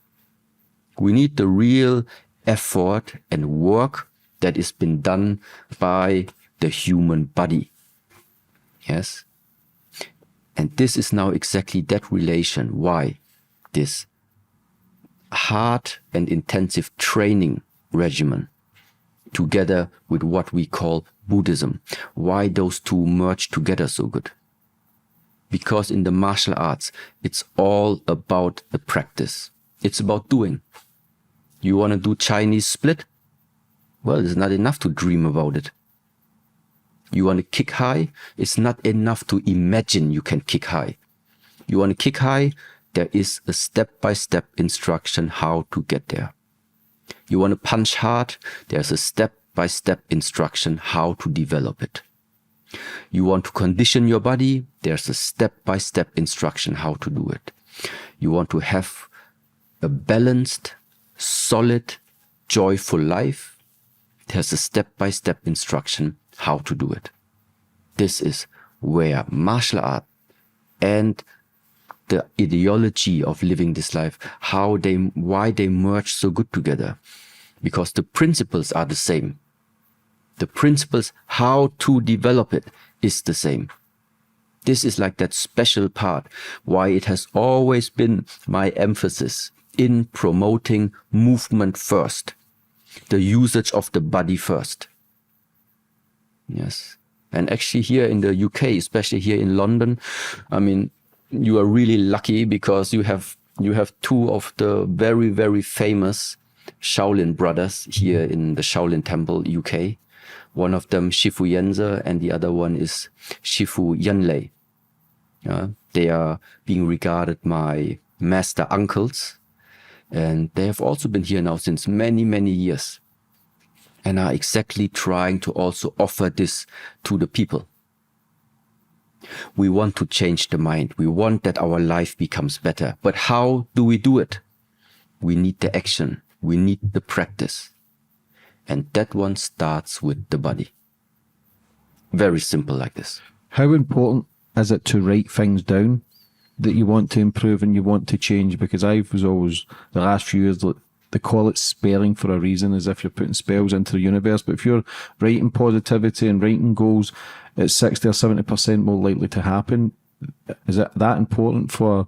We need the real effort and work that has been done by the human body. Yes? And this is now exactly that relation. Why? This hard and intensive training regimen together with what we call Buddhism. Why those two merge together so good? Because in the martial arts, it's all about the practice. It's about doing. You want to do Chinese split? Well, it's not enough to dream about it. You want to kick high? It's not enough to imagine you can kick high. You want to kick high? There is a step-by-step instruction how to get there. You want to punch hard? There's a step-by-step instruction how to develop it. You want to condition your body? There's a step-by-step instruction how to do it. You want to have a balanced, solid, joyful life? There's a step-by-step instruction how to do it. This is where martial art and the ideology of living this life, why they merge so good together. Because the principles are the same. The principles how to develop it is the same. This is like that special part why it has always been my emphasis in promoting movement first, the usage of the body first. Yes. And actually here in the UK, especially here in London, I mean, you are really lucky because you have two of the very, very famous Shaolin brothers here in the Shaolin Temple, UK. One of them, Shifu Yenze, and the other one is Shifu Yanlei. They are being regarded my master uncles, and they have also been here now since many, many years, and are exactly trying to also offer this to the people. We want to change the mind. We want that our life becomes better. But how do we do it? We need the action. We need the practice. And that one starts with the body. Very simple like this. How important is it to write things down that you want to improve and you want to change? Because I was always, the last few years, they call it spelling for a reason, as if you're putting spells into the universe. But if you're writing positivity and writing goals, it's 60 or 70% more likely to happen. Is it that important for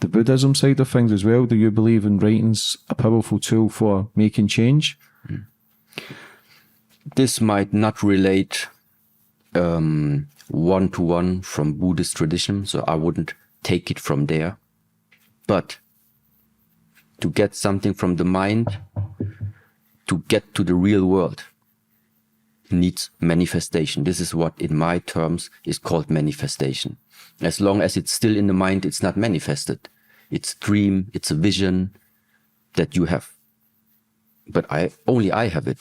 the Buddhism side of things as well? Do you believe in writing's a powerful tool for making change? This might not relate one-to-one from Buddhist tradition, so I wouldn't take it from there. But to get something from the mind, to get to the real world, needs manifestation. This is what, in my terms, is called manifestation. As long as it's still in the mind, it's not manifested. It's a dream, it's a vision that you have. But only I have it.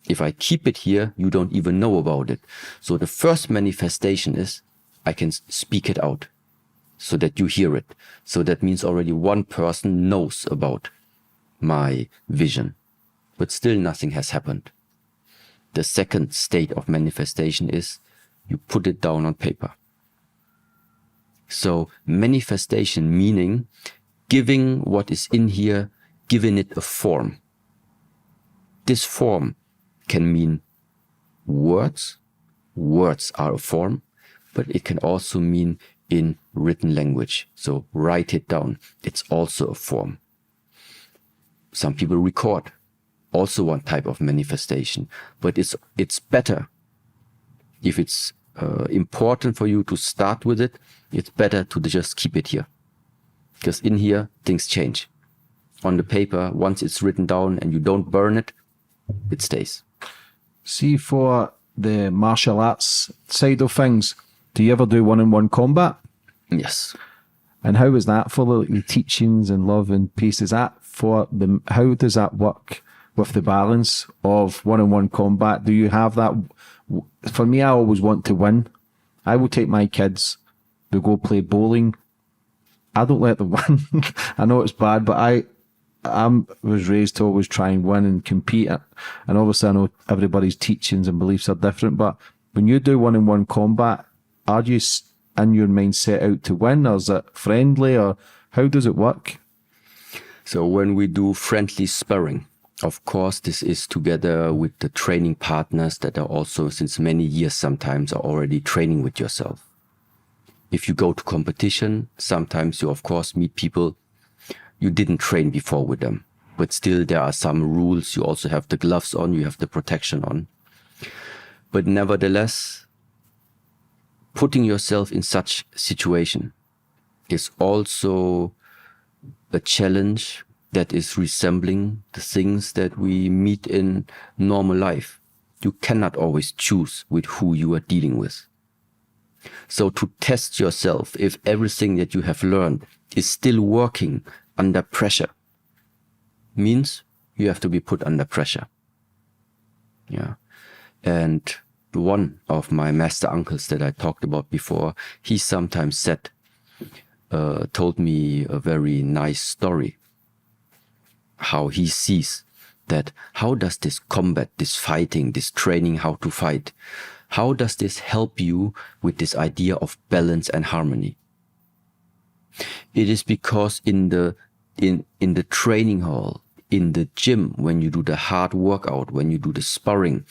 If I keep it here, you don't even know about it. So the first manifestation is I can speak it out so that you hear it. So that means already one person knows about my vision, but still nothing has happened. The second state of manifestation is you put it down on paper. So manifestation meaning giving what is in here, giving it a form. This form can mean words. Words are a form, but it can also mean in written language. So write it down. It's also a form. Some people record, also one type of manifestation, but it's better if it's important for you to start with it. It's better to just keep it here, because in here things change. On the paper, once it's written down and you don't burn it, it stays. See, for the martial arts side of things, do you ever do one-on-one combat? Yes. And how is that for the teachings and love and peace? Is that for the, how does that work with the balance of one-on-one combat? Do you have that? For me, I always want to win. I will take my kids to go play bowling. I don't let them win. I know it's bad, but I was raised to always try and win and compete. And obviously I know everybody's teachings and beliefs are different, but when you do one-on-one combat, are you in your mind set out to win, or is it friendly, or how does it work? So when we do friendly sparring, of course, this is together with the training partners that are also since many years sometimes are already training with yourself. If you go to competition, sometimes you of course meet people you didn't train before with them, but still there are some rules. You also have the gloves on, you have the protection on. But nevertheless, putting yourself in such situation is also a challenge that is resembling the things that we meet in normal life. You cannot always choose with who you are dealing with. So to test yourself if everything that you have learned is still working under pressure means you have to be put under pressure. Yeah. And one of my master uncles that I talked about before, he sometimes said, told me a very nice story, how he sees that, how does this combat, this fighting, this training how to fight, how does this help you with this idea of balance and harmony? It is because in the training hall, in the gym, when you do the hard workout, when you do the sparring,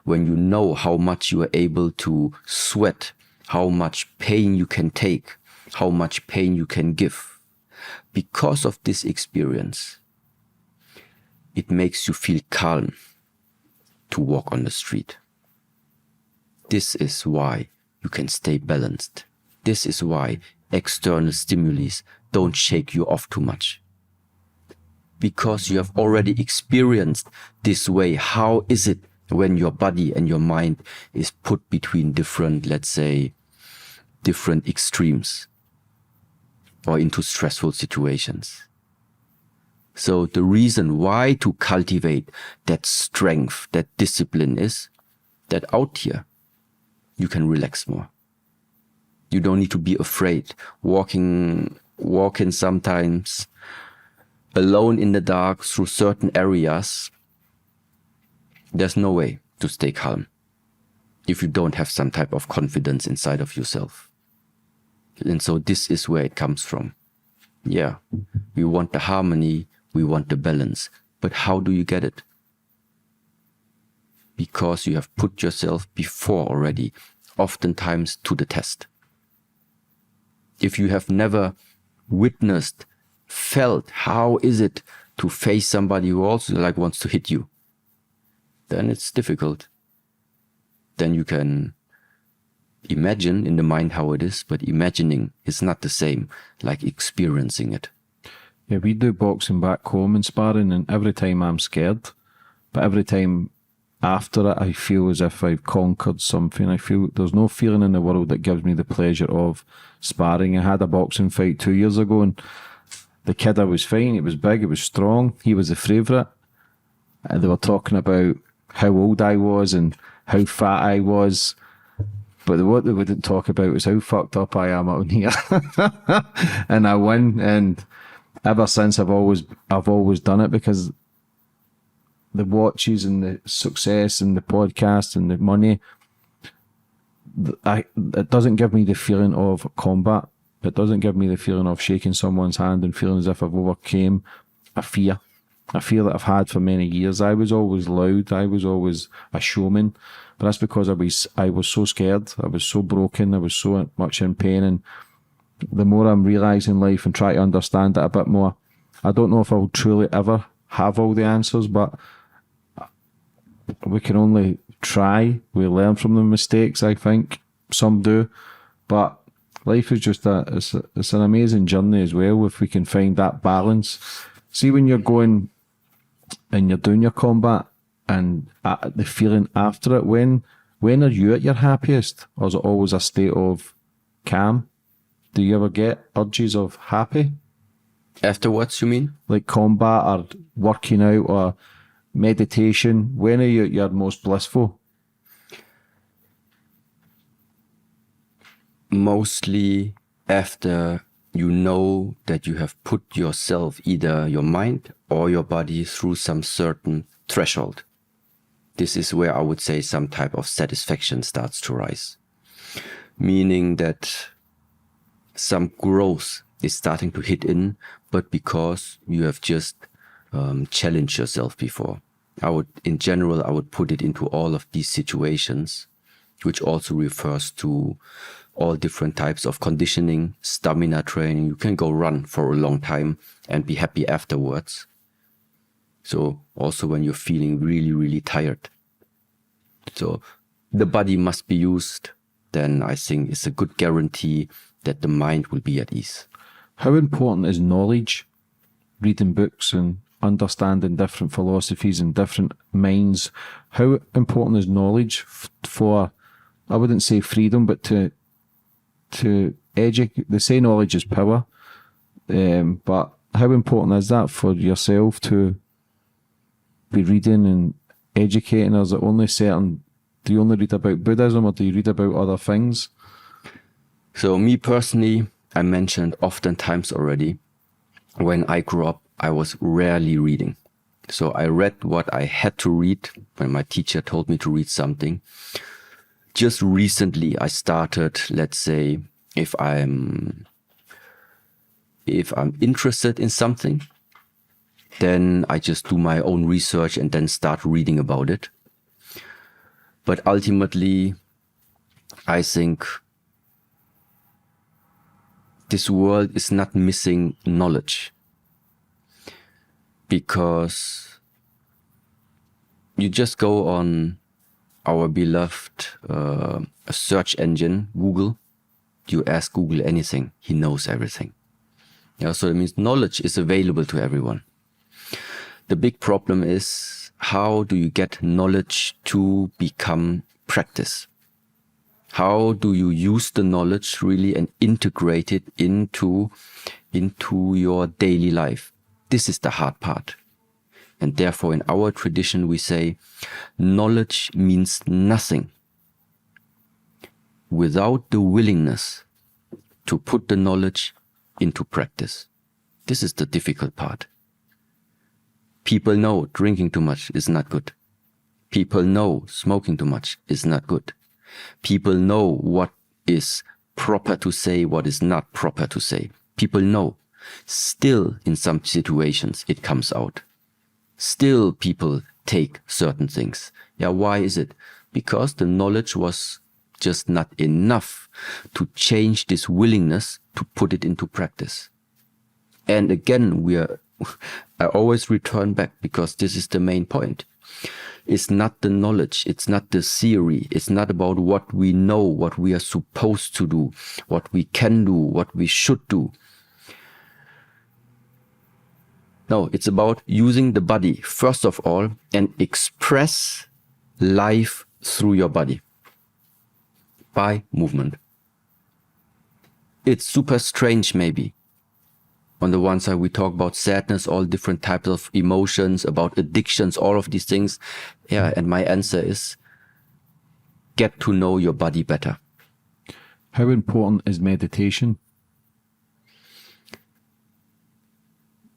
when you know how much you are able to sweat, how much pain you can take, how much pain you can give, because of this experience, it makes you feel calm to walk on the street. This is why you can stay balanced. This is why external stimuli don't shake you off too much. Because you have already experienced this way. How is it when your body and your mind is put between different, let's say, different extremes or into stressful situations? So the reason why to cultivate that strength, that discipline is that out here you can relax more. You don't need to be afraid. Walking sometimes alone in the dark through certain areas, there's no way to stay calm if you don't have some type of confidence inside of yourself. And so this is where it comes from. Yeah, we want the harmony, we want the balance, but how do you get it? Because you have put yourself before already, oftentimes to the test. If you have never witnessed, felt how is it to face somebody who also wants to hit you, then it's difficult. Then you can imagine in the mind how it is, but imagining is not the same like experiencing it. Yeah, we do boxing back home and sparring, and every time I'm scared, but every time after it I feel as if I've conquered something. I feel there's no feeling in the world that gives me the pleasure of sparring. I had a boxing fight 2 years ago, and the kid I was fighting, it was big, it was strong, he was the favourite, and they were talking about how old I was and how fat I was, but what they wouldn't talk about was how fucked up I am out here. And I win, and ever since I've always done it, because the watches and the success and the podcast and the money, it doesn't give me the feeling of combat. It doesn't give me the feeling of shaking someone's hand and feeling as if I've overcame a fear that I've had for many years. I was always loud. I was always a showman, but that's because I was so scared. I was so broken. I was so much in pain. And the more I'm realising life and try to understand it a bit more, I don't know if I'll truly ever have all the answers, but we can only try. We learn from the mistakes, I think. Some do. But life is just it's an amazing journey as well, if we can find that balance. See, when you're going and you're doing your combat and the feeling after it, when are you at your happiest? Or is it always a state of calm? Do you ever get urges of happy? Afterwards, you mean? Like combat or working out or meditation? When are you at your most blissful? Mostly after you know that you have put yourself, either your mind or your body, through some certain threshold. This is where I would say some type of satisfaction starts to rise. Meaning that some growth is starting to hit in, but because you have just challenged yourself before. In general, I would put it into all of these situations, which also refers to all different types of conditioning, stamina training. You can go run for a long time and be happy afterwards. So also when you're feeling really, really tired. So the body must be used, then I think it's a good guarantee that the mind will be at ease. How important is knowledge, reading books and understanding different philosophies and different minds? How important is knowledge for, I wouldn't say freedom, but to educate? They say knowledge is power, but how important is that for yourself to be reading and educating? Or is it only certain, do you only read about Buddhism or do you read about other things? So me personally, I mentioned oftentimes already, when I grew up, I was rarely reading. So I read what I had to read when my teacher told me to read something. Just recently, I started, let's say, if I'm interested in something, then I just do my own research and then start reading about it. But ultimately, I think this world is not missing knowledge, because you just go on our beloved search engine, Google. You ask Google anything, he knows everything. Yeah, so it means knowledge is available to everyone. The big problem is, how do you get knowledge to become practice? How do you use the knowledge really and integrate it into your daily life? This is the hard part. And therefore, in our tradition, we say knowledge means nothing without the willingness to put the knowledge into practice. This is the difficult part. People know drinking too much is not good. People know smoking too much is not good. People know what is proper to say, what is not proper to say. People know. Still, in some situations, it comes out. Still, people take certain things. Yeah, why is it? Because the knowledge was just not enough to change this willingness to put it into practice. And again, I always return back, because this is the main point. It's not the knowledge, it's not the theory, it's not about what we know, what we are supposed to do, what we can do, what we should do. No, it's about using the body, first of all, and express life through your body by movement. It's super strange, maybe. On the one side, we talk about sadness, all different types of emotions, about addictions, all of these things. Yeah, and my answer is, get to know your body better. How important is meditation?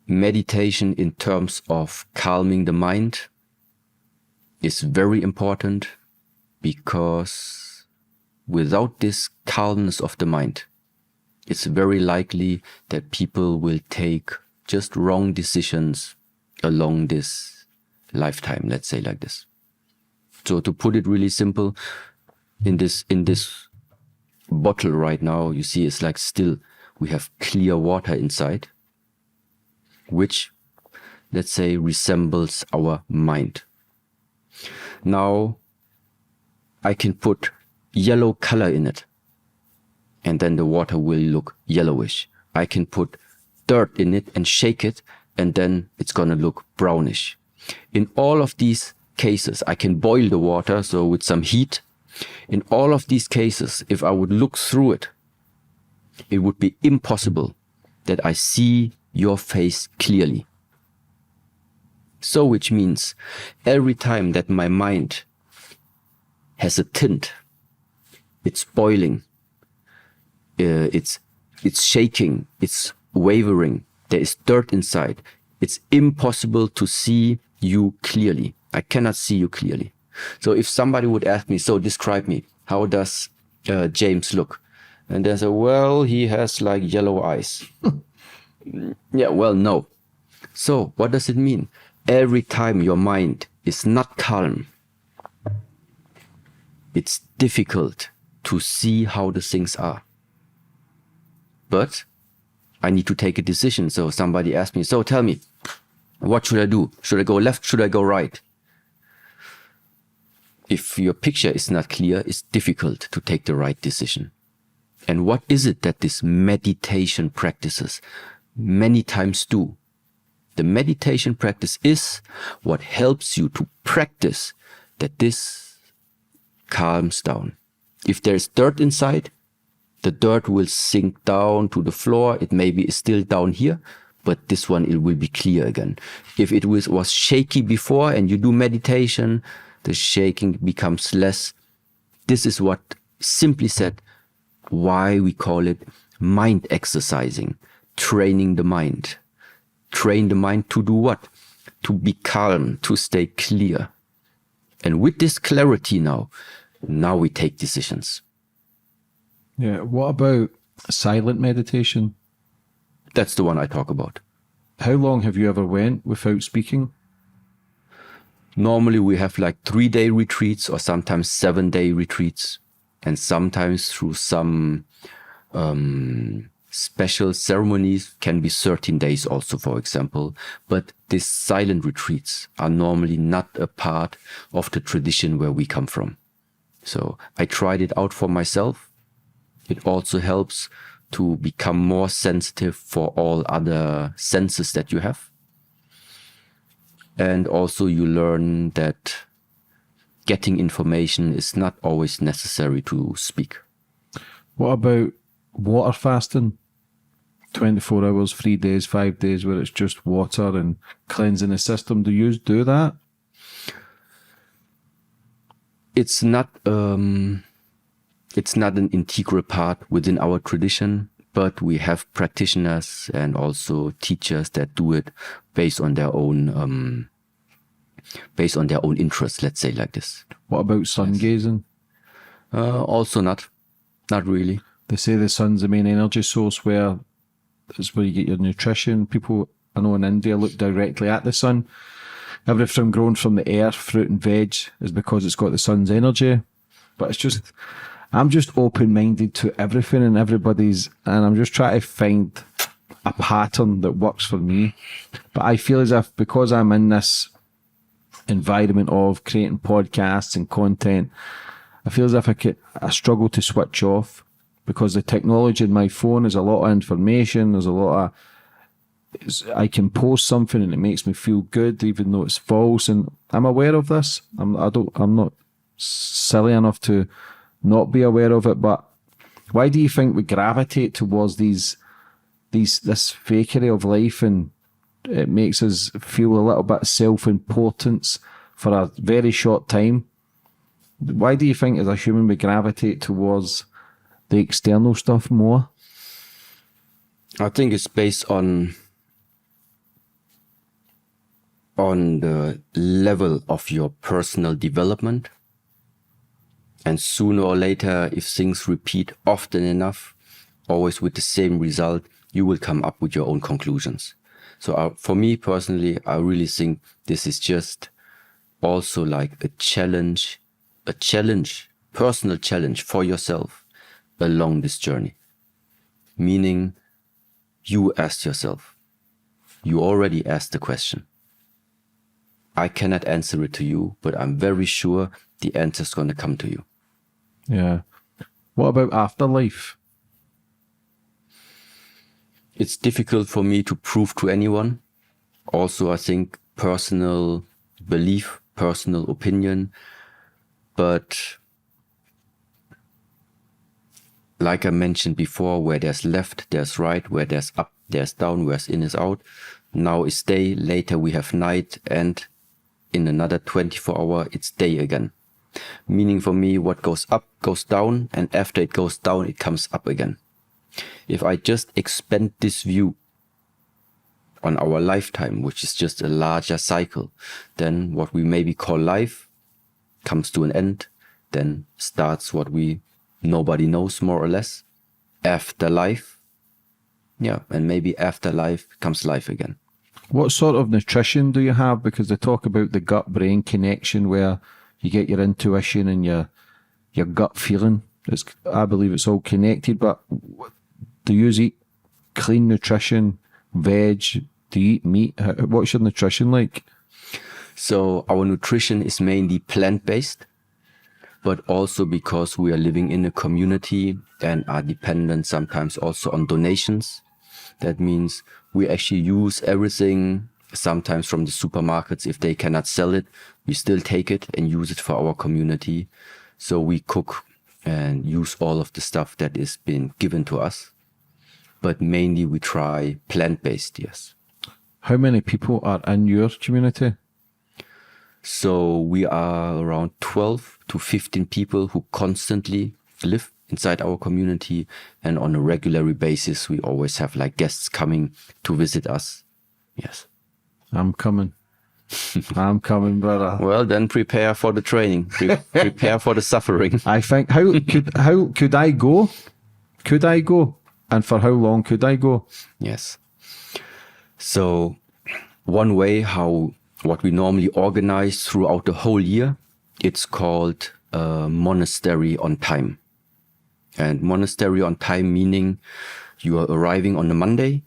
Meditation in terms of calming the mind is very important, because without this calmness of the mind, it's very likely that people will take just wrong decisions along this lifetime, let's say like this. So to put it really simple, in this bottle right now, you see it's like still we have clear water inside, which, let's say, resembles our mind. Now I can put yellow color in it, and then the water will look yellowish. I can put dirt in it and shake it, and then it's gonna look brownish. In all of these cases, I can boil the water, so with some heat. In all of these cases, if I would look through it, it would be impossible that I see your face clearly. So which means every time that my mind has a tint, it's boiling, it's shaking, it's wavering, there is dirt inside, it's impossible to see you clearly. I cannot see you clearly. So if somebody would ask me, so describe me, how does James look? And they say, well, he has like yellow eyes. Yeah, well, no. So what does it mean? Every time your mind is not calm, it's difficult to see how the things are. But I need to take a decision. So somebody asked me, so tell me, what should I do? Should I go left? Should I go right? If your picture is not clear, it's difficult to take the right decision. And what is it that this meditation practices many times do? The meditation practice is what helps you to practice that this calms down. If there's dirt inside, the dirt will sink down to the floor. It maybe is still down here, but this one, it will be clear again. If it was shaky before and you do meditation, the shaking becomes less. This is what, simply said, why we call it mind exercising, training the mind. Train the mind to do what? To be calm, to stay clear. And with this clarity now we take decisions. Yeah. What about silent meditation? That's the one I talk about. How long have you ever went without speaking? Normally we have like 3-day retreats or sometimes 7-day retreats. And sometimes through some special ceremonies can be 13 days also, for example. But these silent retreats are normally not a part of the tradition where we come from. So I tried it out for myself. It also helps to become more sensitive for all other senses that you have. And also you learn that getting information is not always necessary to speak. What about water fasting? 24 hours, 3 days, 5 days, where it's just water and cleansing the system. Do you do that? It's not an integral part within our tradition, but we have practitioners and also teachers that do it based on their own interests, let's say like this. What about sun gazing? Also not really. They say the sun's the main energy source, where it's where you get your nutrition. People I know in India look directly at the sun. Everything grown from the earth, fruit and veg, is because it's got the sun's energy. But it's just, I'm just open-minded to everything and everybody's, and I'm just trying to find a pattern that works for me. But I feel as if because I'm in this environment of creating podcasts and content, I feel as if I struggle to switch off, because the technology in my phone is a lot of information. There's a lot of, I can post something and it makes me feel good, even though it's false. And I'm aware of this. I'm not silly enough to not be aware of it. But why do you think we gravitate towards this fakery of life, and it makes us feel a little bit self-importance for a very short time? Why do you think as a human we gravitate towards the external stuff more? I think it's based on the level of your personal development. And sooner or later, if things repeat often enough, always with the same result, you will come up with your own conclusions. So for me personally, I really think this is just also like a challenge, personal challenge for yourself along this journey. Meaning you asked yourself, you already asked the question. I cannot answer it to you, but I'm very sure the answer is going to come to you. Yeah. What about afterlife? It's difficult for me to prove to anyone. Also, I think personal belief, personal opinion. But like I mentioned before, where there's left, there's right, where there's up, there's down, where's in is out. Now is day, later we have night, and in another 24 hours, it's day again. Meaning for me, what goes up goes down, and after it goes down, it comes up again. If I just expand this view on our lifetime, which is just a larger cycle, then what we maybe call life comes to an end, then starts what nobody knows more or less, afterlife. Yeah, and maybe after life comes life again. What sort of nutrition do you have? Because they talk about the gut-brain connection where you get your intuition and your gut feeling. I believe it's all connected, but do you eat clean nutrition, veg? Do you eat meat? What's your nutrition like? So our nutrition is mainly plant-based, but also because we are living in a community and are dependent sometimes also on donations. That means we actually use everything, sometimes from the supermarkets. If they cannot sell it, we still take it and use it for our community. So we cook and use all of the stuff that is being given to us. But mainly we try plant-based, yes. How many people are in your community? So we are around 12 to 15 people who constantly live inside our community, and on a regular basis we always have like guests coming to visit us. Yes. I'm coming. I'm coming, brother. Well, then prepare for the training. Prepare for the suffering. I think how could I go? Could I go? And for how long could I go? Yes. So one way what we normally organize throughout the whole year, it's called monastery on time. And monastery on time meaning you are arriving on a Monday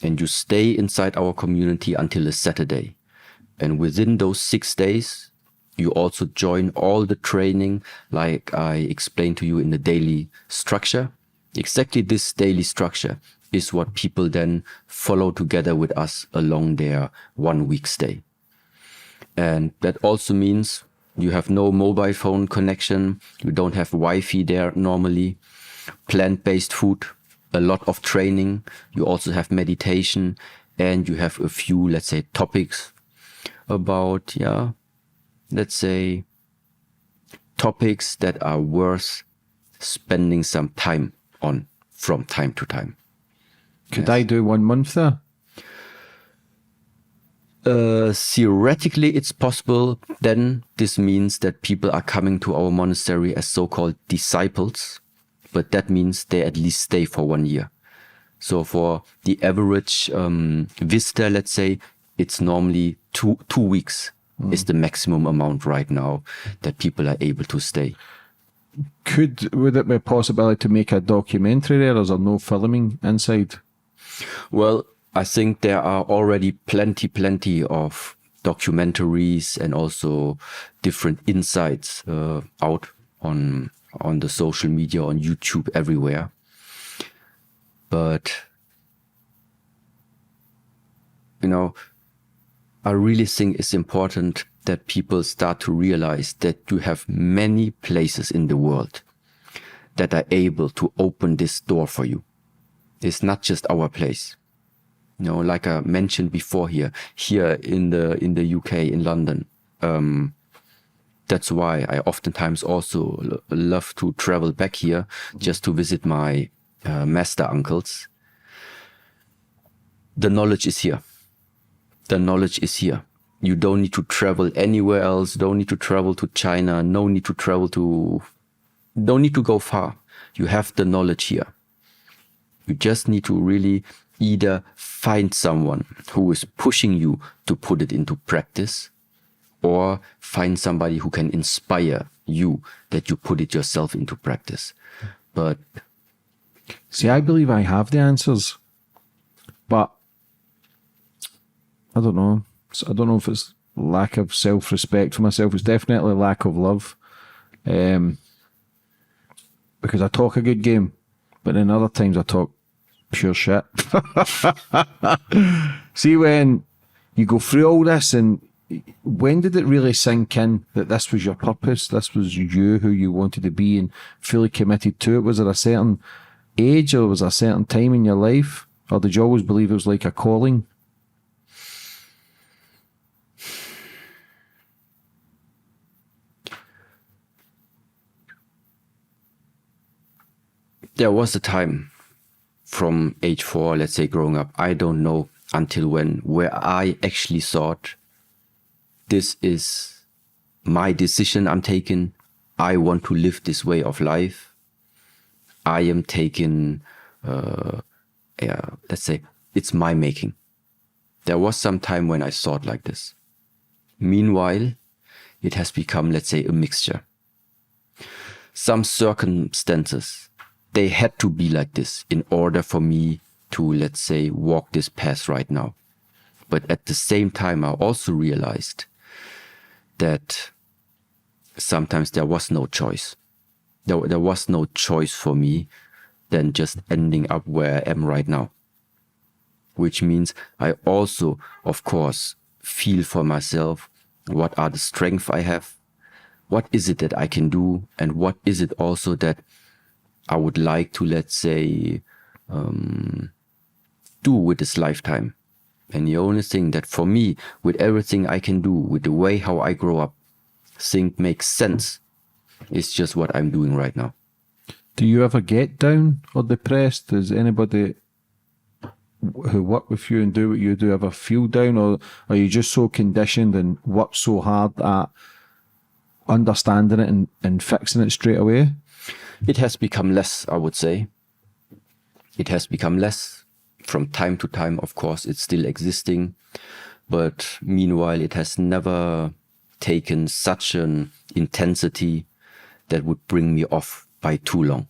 and you stay inside our community until a Saturday. And within those 6 days, you also join all the training like I explained to you in the daily structure. Exactly this daily structure is what people then follow together with us along their 1 week stay. And that also means you have no mobile phone connection. You don't have Wi-Fi there normally. Plant-based food, a lot of training. You also have meditation, and you have a few, let's say, topics about, let's say, topics that are worth spending some time on from time to time. Could I do 1 month there? Theoretically, it's possible. Then this means that people are coming to our monastery as so-called disciples, but that means they at least stay for 1 year. So for the average visitor, let's say, it's normally two weeks is the maximum amount right now that people are able to stay. Would it be a possibility to make a documentary there, or is there no filming inside? Well, I think there are already plenty of documentaries and also different insights out on the social media, on YouTube, everywhere. But, I really think it's important that people start to realize that you have many places in the world that are able to open this door for you. It's not just our place. Like I mentioned before here in the UK, in London. That's why I oftentimes also love to travel back here just to visit my master uncles. The knowledge is here. The knowledge is here. You don't need to travel anywhere else. Don't need to travel to China. Don't need to go far. You have the knowledge here. You just need to really either find someone who is pushing you to put it into practice, or find somebody who can inspire you that you put it yourself into practice. But see, I believe I have the answers, but I don't know. I don't know if it's lack of self-respect for myself. It's definitely lack of love. Because I talk a good game, but then other times I talk pure shit. See, when you go through all this, and when did it really sink in that this was your purpose, this was you, who you wanted to be, and fully committed to it? Was there a certain age, or was there a certain time in your life, or did you always believe it was like a calling? there was a time from age 4, let's say growing up, I don't know until when, where I actually thought, this is my decision I'm taking. I want to live this way of life. I am taking, let's say, it's my making. There was some time when I thought like this. Meanwhile, it has become, let's say, a mixture. Some circumstances, they had to be like this in order for me to, let's say, walk this path right now. But at the same time, I also realized that sometimes there was no choice. There was no choice for me than just ending up where I am right now. Which means I also, of course, feel for myself what are the strengths I have, what is it that I can do, and what is it also that I would like to, let's say, do with this lifetime. And the only thing that for me, with everything I can do, with the way how I grow up, think makes sense, is just what I'm doing right now. Do you ever get down or depressed? Does anybody who work with you and do what you do ever feel down, or are you just so conditioned and work so hard at understanding it and fixing it straight away? It has become less, I would say. It has become less. From time to time, of course, it's still existing. But meanwhile, it has never taken such an intensity that would bring me off by too long.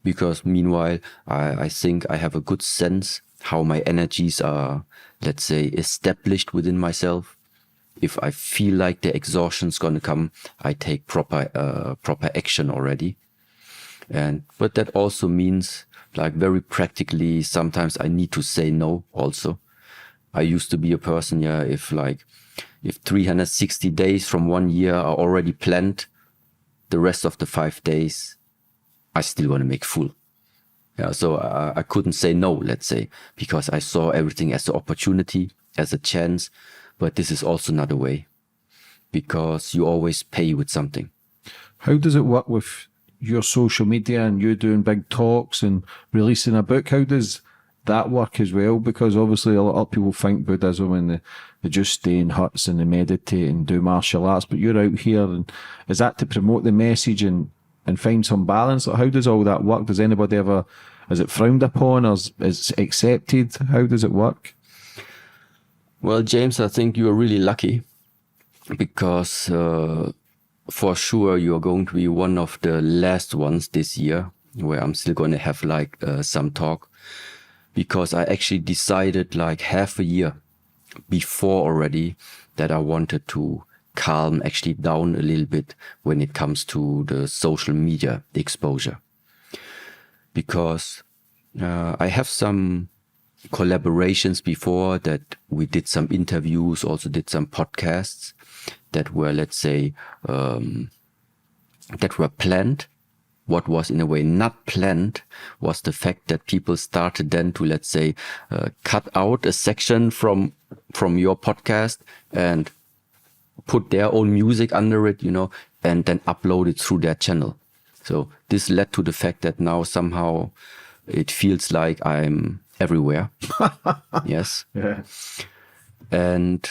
Because meanwhile, I think I have a good sense how my energies are, let's say, established within myself. If I feel like the exhaustion's gonna come, I take proper action already. But that also means, like, very practically, sometimes I need to say no also. I used to be a person, if 360 days from 1 year are already planned, the rest of the 5 days, I still want to make full. So I couldn't say no, let's say, because I saw everything as an opportunity, as a chance. But this is also not a way, because you always pay with something. How does it work with your social media and you doing big talks and releasing a book? How does that work as well? Because obviously a lot of people think Buddhism and they just stay in huts and they meditate and do martial arts, but you're out here, and is that to promote the message and find some balance? How does all that work? Does anybody ever, is it frowned upon, or is it accepted? How does it work? Well, James, I think you are really lucky, because for sure you are going to be one of the last ones this year where I'm still going to have some talk, because I actually decided like half a year before already that I wanted to calm actually down a little bit when it comes to the social media exposure, because I have some collaborations before that we did some interviews, also did some podcasts that were, let's say, that were planned. What was in a way not planned was the fact that people started then to, let's say, cut out a section from your podcast and put their own music under it, and then upload it through their channel. So this led to the fact that now somehow it feels like I'm everywhere. Yes. Yeah. And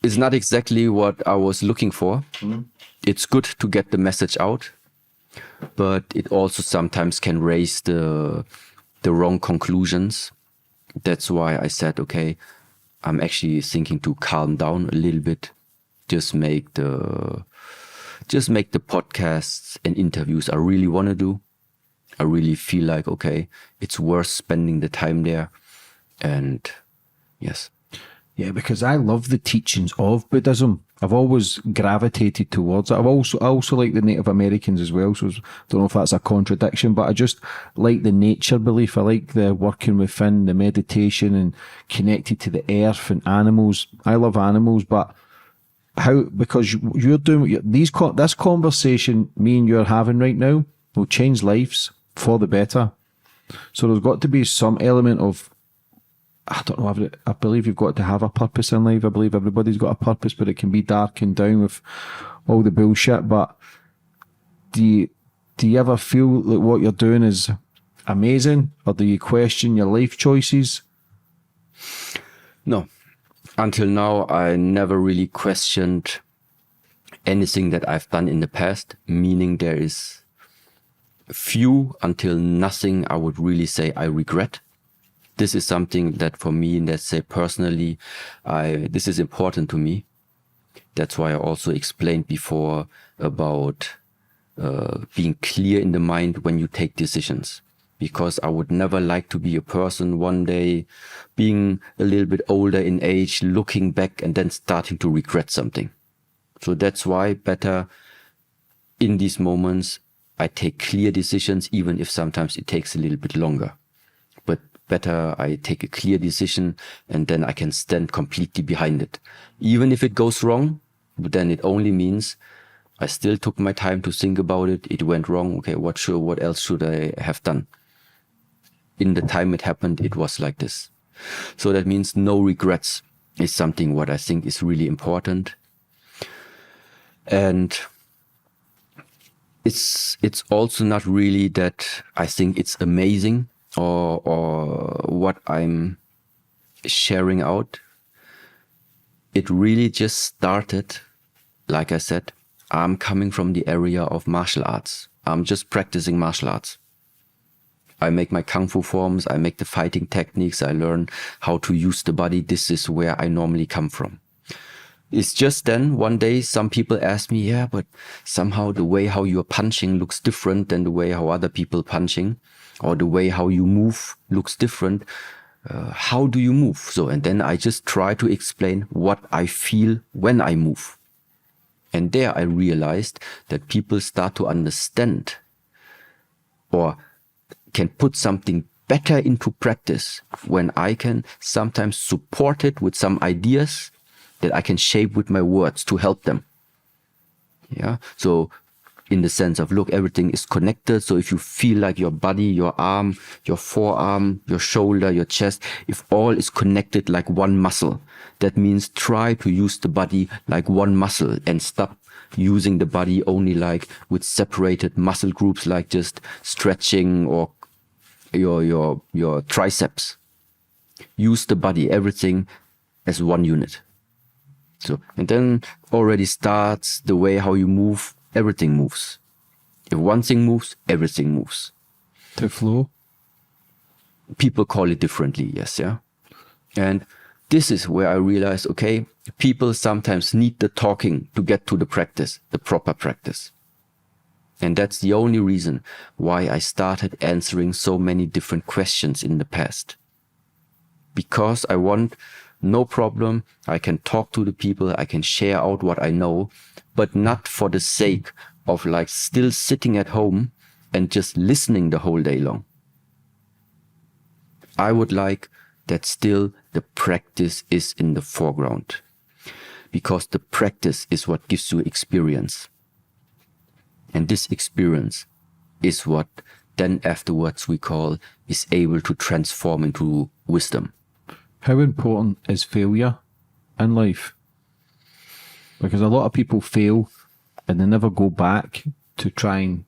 it's not exactly what I was looking for. Mm. It's good to get the message out, but it also sometimes can raise the wrong conclusions. That's why I said, okay, I'm actually thinking to calm down a little bit, just make the podcasts and interviews I really want to do. I really feel like, okay, it's worth spending the time there. And yes. Yeah, because I love the teachings of Buddhism. I've always gravitated towards it. I also like the Native Americans as well, so I don't know if that's a contradiction, but I just like the nature belief. I like the working within, the meditation and connected to the earth and animals. I love animals, but because you're doing this conversation me and you're having right now will change lives for the better. So there's got to be some element of, I don't know, I believe you've got to have a purpose in life. I believe everybody's got a purpose, but it can be darkened down with all the bullshit. But do you ever feel like what you're doing is amazing, or do you question your life choices? No. Until now, I never really questioned anything that I've done in the past, meaning there is few until nothing I would really say I regret. This is something that for me, let's say personally, this is important to me. That's why I also explained before about being clear in the mind when you take decisions. Because I would never like to be a person one day being a little bit older in age, looking back and then starting to regret something. So that's why better in these moments, I take clear decisions, even if sometimes it takes a little bit longer. But better I take a clear decision and then I can stand completely behind it. Even if it goes wrong, but then it only means I still took my time to think about it. It went wrong. Okay, what else should I have done? In the time it happened, it was like this. So that means no regrets is something what I think is really important. And it's also not really that I think it's amazing or what I'm sharing out. It really just started, like I said, I'm coming from the area of martial arts. I'm just practicing martial arts. I make my Kung Fu forms, I make the fighting techniques, I learn how to use the body. This is where I normally come from. It's just then, one day, some people ask me, yeah, but somehow the way how you're punching looks different than the way how other people punching, or the way how you move looks different. How do you move? So, and then I just try to explain what I feel when I move. And there I realized that people start to understand or can put something better into practice when I can sometimes support it with some ideas that I can shape with my words to help them. Yeah. So in the sense of, look, everything is connected. So if you feel like your body, your arm, your forearm, your shoulder, your chest, if all is connected like one muscle, that means try to use the body like one muscle and stop using the body only like with separated muscle groups, like just stretching or your triceps. Use the body, everything as one unit. So, and then already starts the way how you move, everything moves. If one thing moves, everything moves. To flow? People call it differently, yes, yeah. And this is where I realized, okay, people sometimes need the talking to get to the practice, the proper practice. And that's the only reason why I started answering so many different questions in the past. Because I want, no problem, I can talk to the people, I can share out what I know, but not for the sake of like still sitting at home and just listening the whole day long. I would like that still the practice is in the foreground, because the practice is what gives you experience. And this experience is what then afterwards we call is able to transform into wisdom. How important is failure in life? Because a lot of people fail and they never go back to try and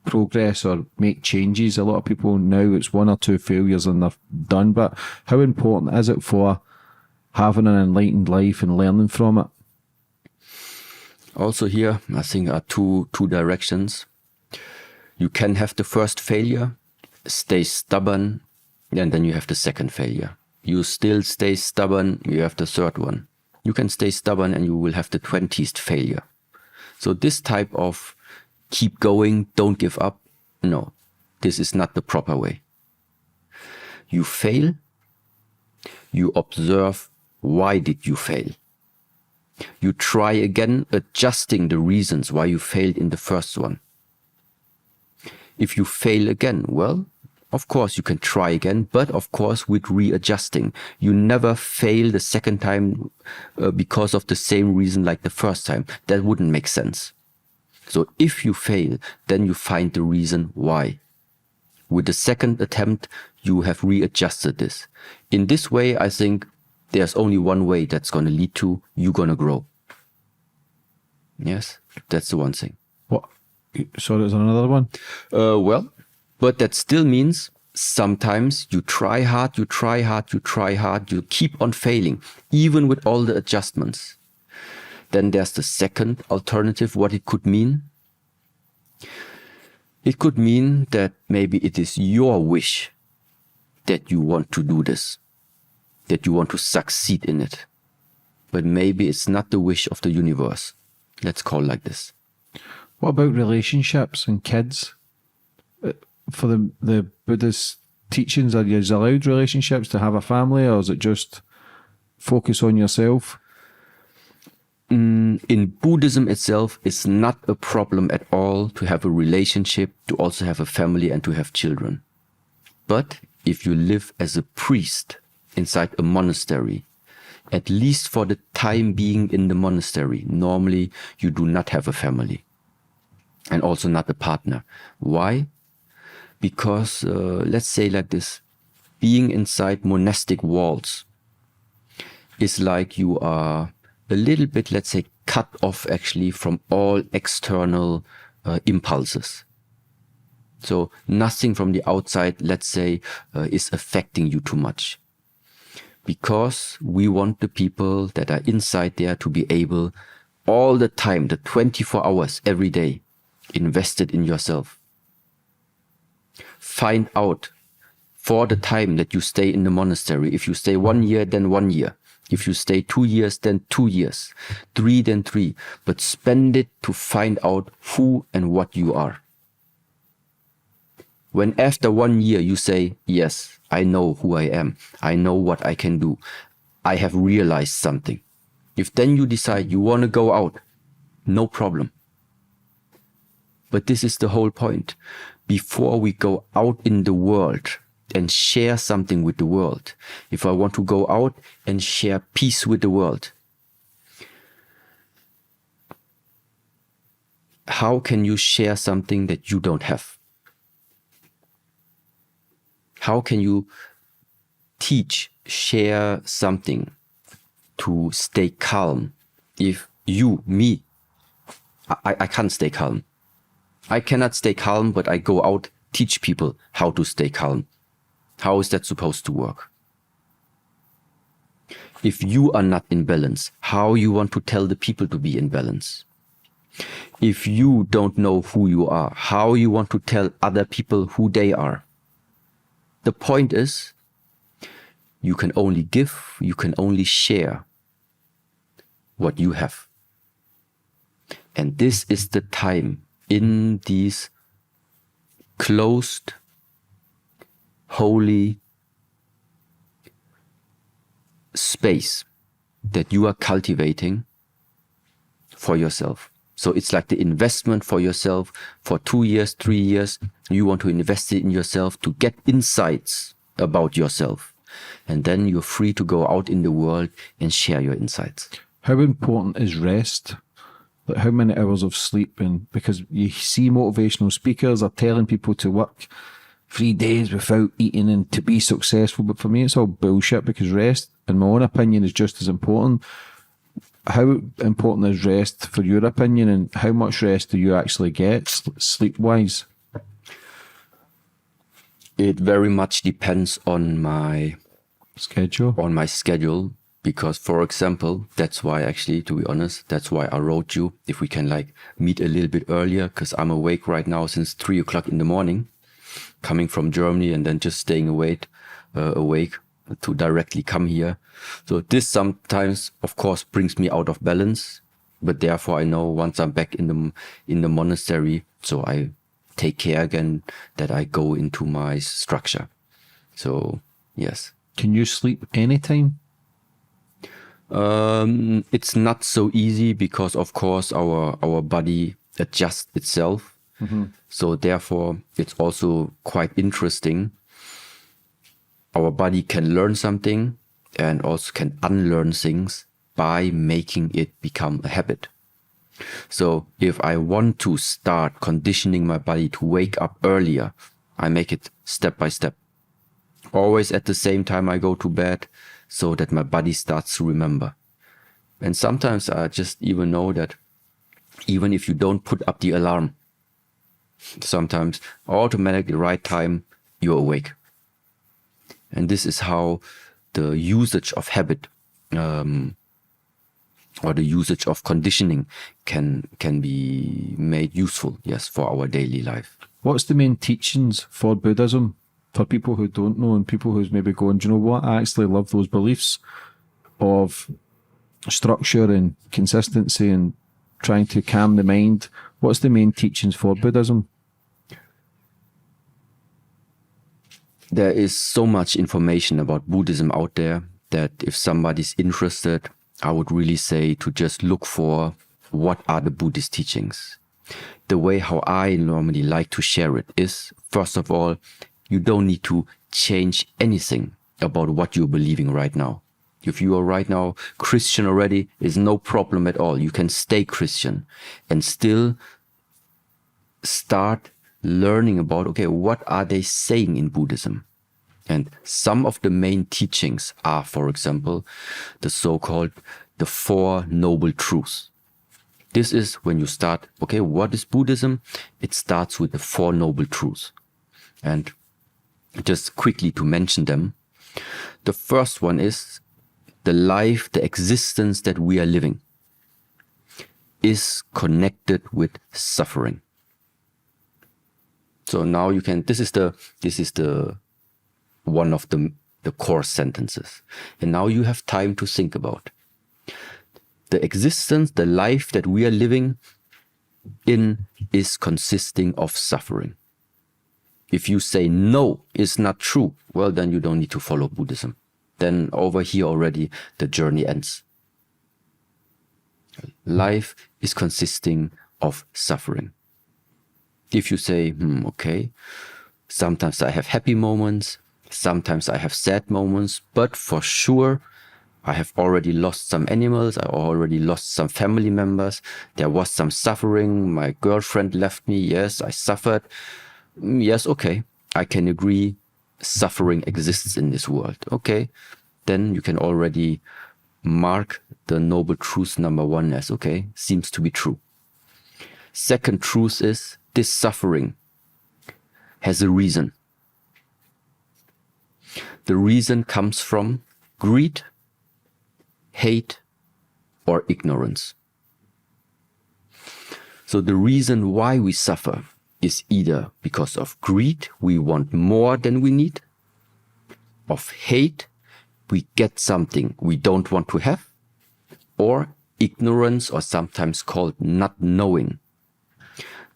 progress or make changes. A lot of people now, it's one or two failures and they're done. But how important is it for having an enlightened life and learning from it? Also here, I think are two directions. You can have the first failure, stay stubborn, and then you have the second failure. You still stay stubborn, you have the third one. You can stay stubborn and you will have the 20th failure. So this type of keep going, don't give up, no, this is not the proper way. You fail, you observe why did you fail. You try again, adjusting the reasons why you failed in the first one. If you fail again, well, of course you can try again, but of course with readjusting. You never fail the second time because of the same reason like the first time. That wouldn't make sense. So if you fail, then you find the reason why. With the second attempt, you have readjusted this. In this way, I think there's only one way that's going to lead to you're going to grow. Yes, that's the one thing. What? So there's another one? Well, but that still means sometimes you try hard, you keep on failing, even with all the adjustments. Then there's the second alternative, what it could mean. It could mean that maybe it is your wish that you want to do this, that you want to succeed in it. But maybe it's not the wish of the universe. Let's call it like this. What about relationships and kids? For the Buddhist teachings, are you allowed relationships to have a family, or is it just focus on yourself? In Buddhism itself, it's not a problem at all to have a relationship, to also have a family and to have children. But if you live as a priest inside a monastery, at least for the time being in the monastery, normally you do not have a family and also not a partner. Why? Because, let's say like this, being inside monastic walls is like you are a little bit, let's say, cut off actually from all external impulses. So nothing from the outside, let's say, is affecting you too much. Because we want the people that are inside there to be able all the time, the 24 hours every day, invested in yourself. Find out for the time that you stay in the monastery. If you stay 1 year, then 1 year. If you stay 2 years, then 2 years. 3, then 3. But spend it to find out who and what you are. When after 1 year you say, yes, I know who I am. I know what I can do. I have realized something. If then you decide you want to go out, no problem. But this is the whole point. Before we go out in the world and share something with the world, if I want to go out and share peace with the world, how can you share something that you don't have? How can you teach, share something to stay calm if I can't stay calm. I cannot stay calm, but I go out, teach people how to stay calm. How is that supposed to work? If you are not in balance, how you want to tell the people to be in balance? If you don't know who you are, how you want to tell other people who they are? The point is, you can only give, you can only share what you have. And this is the time in these closed, holy space that you are cultivating for yourself. So it's like the investment for yourself for 2 years, 3 years. You want to invest it in yourself to get insights about yourself. And then you're free to go out in the world and share your insights. How important is rest? Like how many hours of sleep? And because you see motivational speakers are telling people to work 3 days without eating and to be successful. But for me, it's all bullshit, because rest, in my own opinion, is just as important. How important is rest for your opinion, and how much rest do you actually get sleep-wise? It very much depends on my schedule. Because, for example, that's why actually, to be honest, that's why I wrote you, if we can like meet a little bit earlier, because I'm awake right now since 3 o'clock in the morning, coming from Germany and then just staying awake to directly come here. So this sometimes, of course, brings me out of balance, but therefore I know once I'm back in the monastery, so I take care again that I go into my structure. So yes. Can you sleep anytime? It's not so easy because, of course, our body adjusts itself. So therefore, it's also quite interesting. Our body can learn something and also can unlearn things by making it become a habit. So if I want to start conditioning my body to wake up earlier, I make it step by step. Always at the same time I go to bed, so that my body starts to remember. And sometimes I just even know that even if you don't put up the alarm, sometimes automatically right time you're awake. And this is how the usage of habit or the usage of conditioning can be made useful, yes, for our daily life. What's the main teachings for Buddhism for people who don't know and people who's maybe going, do you know what, I actually love those beliefs of structure and consistency and trying to calm the mind? What's the main teachings for Buddhism? There is so much information about Buddhism out there that if somebody's interested, I would really say to just look for what are the Buddhist teachings. The way how I normally like to share it is, first of all, you don't need to change anything about what you're believing right now. If you are right now Christian already, is no problem at all. You can stay Christian and still start learning about, okay, what are they saying in Buddhism? And some of the main teachings are, for example, the so-called the Four Noble Truths. This is when you start, okay, what is Buddhism? It starts with the Four Noble Truths. And just quickly to mention them, the first one is the life, the existence that we are living is connected with suffering. So now you can, this is the one of the core sentences. And now you have time to think about the existence, the life that we are living in is consisting of suffering. If you say no, it's not true, well, then you don't need to follow Buddhism. Then over here already the journey ends. Life is consisting of suffering. If you say, okay, sometimes I have happy moments, sometimes I have sad moments, but for sure I have already lost some animals, I already lost some family members, there was some suffering, my girlfriend left me, yes, I suffered. Yes, okay, I can agree suffering exists in this world. Okay, then you can already mark the noble truth number one as, okay, seems to be true. Second truth is this suffering has a reason. The reason comes from greed, hate, or ignorance. So the reason why we suffer is either because of greed, we want more than we need, of hate, we get something we don't want to have, or ignorance, or sometimes called not knowing,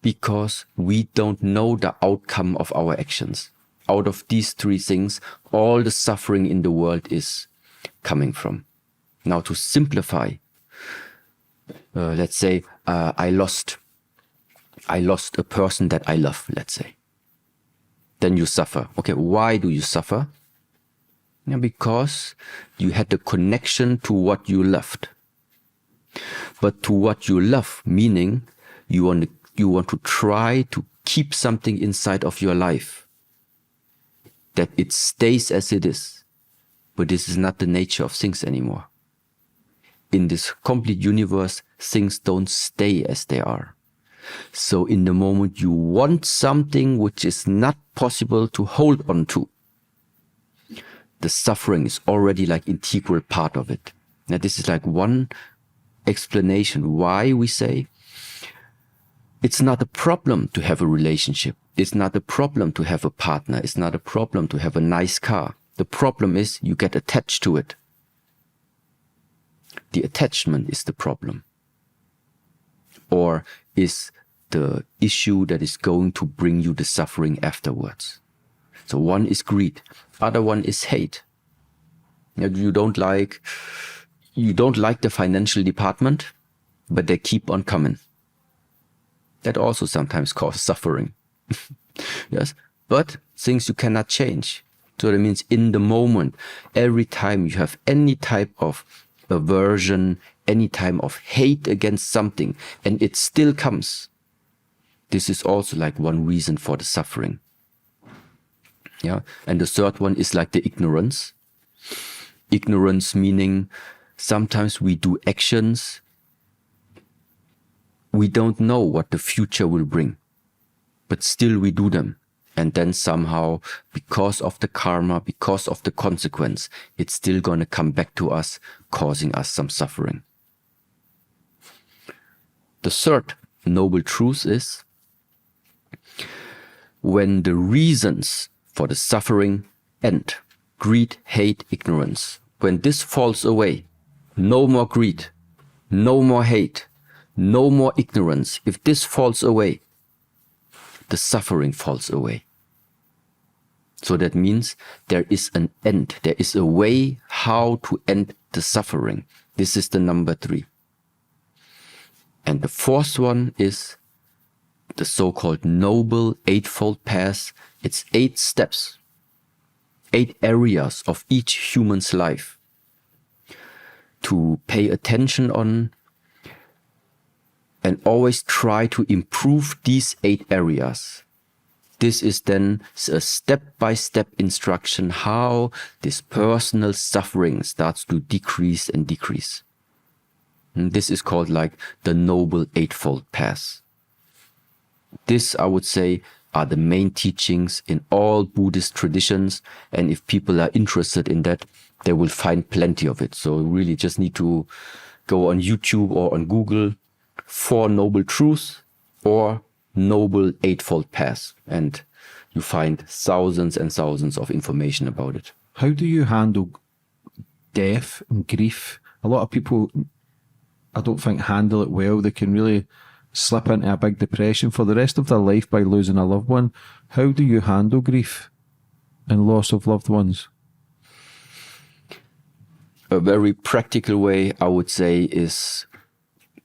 because we don't know the outcome of our actions. Out of these three things, all the suffering in the world is coming from. Now to simplify, let's say I lost a person that I love, let's say. Then you suffer. Okay, why do you suffer? Yeah, because you had the connection to what you loved. But to what you love, meaning you want to try to keep something inside of your life, that it stays as it is. But this is not the nature of things anymore. In this complete universe, things don't stay as they are. So in the moment you want something which is not possible to hold on to, the suffering is already like integral part of it. Now, this is like one explanation why we say it's not a problem to have a relationship. It's not a problem to have a partner. It's not a problem to have a nice car. The problem is you get attached to it. The attachment is the problem. Or is the issue that is going to bring you the suffering afterwards. So one is greed. Other one is hate. You don't like the financial department, but they keep on coming. That also sometimes causes suffering. Yes, but things you cannot change. So that means in the moment, every time you have any type of aversion, any type of hate against something, and it still comes, this is also like one reason for the suffering. Yeah, and the third one is like the ignorance. Ignorance meaning sometimes we do actions, we don't know what the future will bring, but still we do them. And then somehow, because of the karma, because of the consequence, it's still going to come back to us, causing us some suffering. The third noble truth is when the reasons for the suffering end, greed, hate, ignorance, when this falls away, no more greed, no more hate, no more ignorance. If this falls away, the suffering falls away. So that means there is an end. There is a way how to end the suffering. This is the number 3. And the fourth one is the so-called Noble Eightfold Path. It's 8 steps, 8 areas of each human's life to pay attention on and always try to improve these 8 areas. This is then a step-by-step instruction how this personal suffering starts to decrease and decrease. And this is called like the Noble Eightfold Path. This, I would say, are the main teachings in all Buddhist traditions. And if people are interested in that, they will find plenty of it. So really just need to go on YouTube or on Google 4 Noble Truths or Noble Eightfold Path, and you find thousands and thousands of information about it. How do you handle death and grief? A lot of people, I don't think, handle it well. They can really slip into a big depression for the rest of their life by losing a loved one. How do you handle grief and loss of loved ones? A very practical way, I would say, is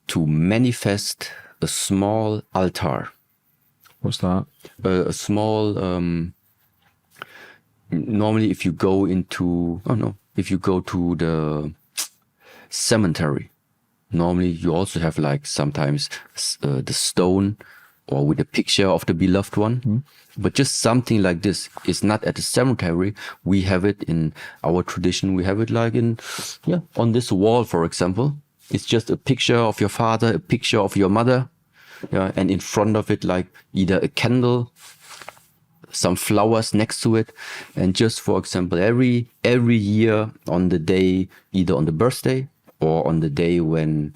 to manifest a small altar. What's that? A small, normally if you go to the cemetery, normally you also have like sometimes the stone or with a picture of the beloved one. But just something like this is not at the cemetery. We have it in our tradition. We have it like on this wall, for example. It's just a picture of your father, a picture of your mother. Yeah, and in front of it, like either a candle, some flowers next to it, and just for example, every year on the day, either on the birthday or on the day when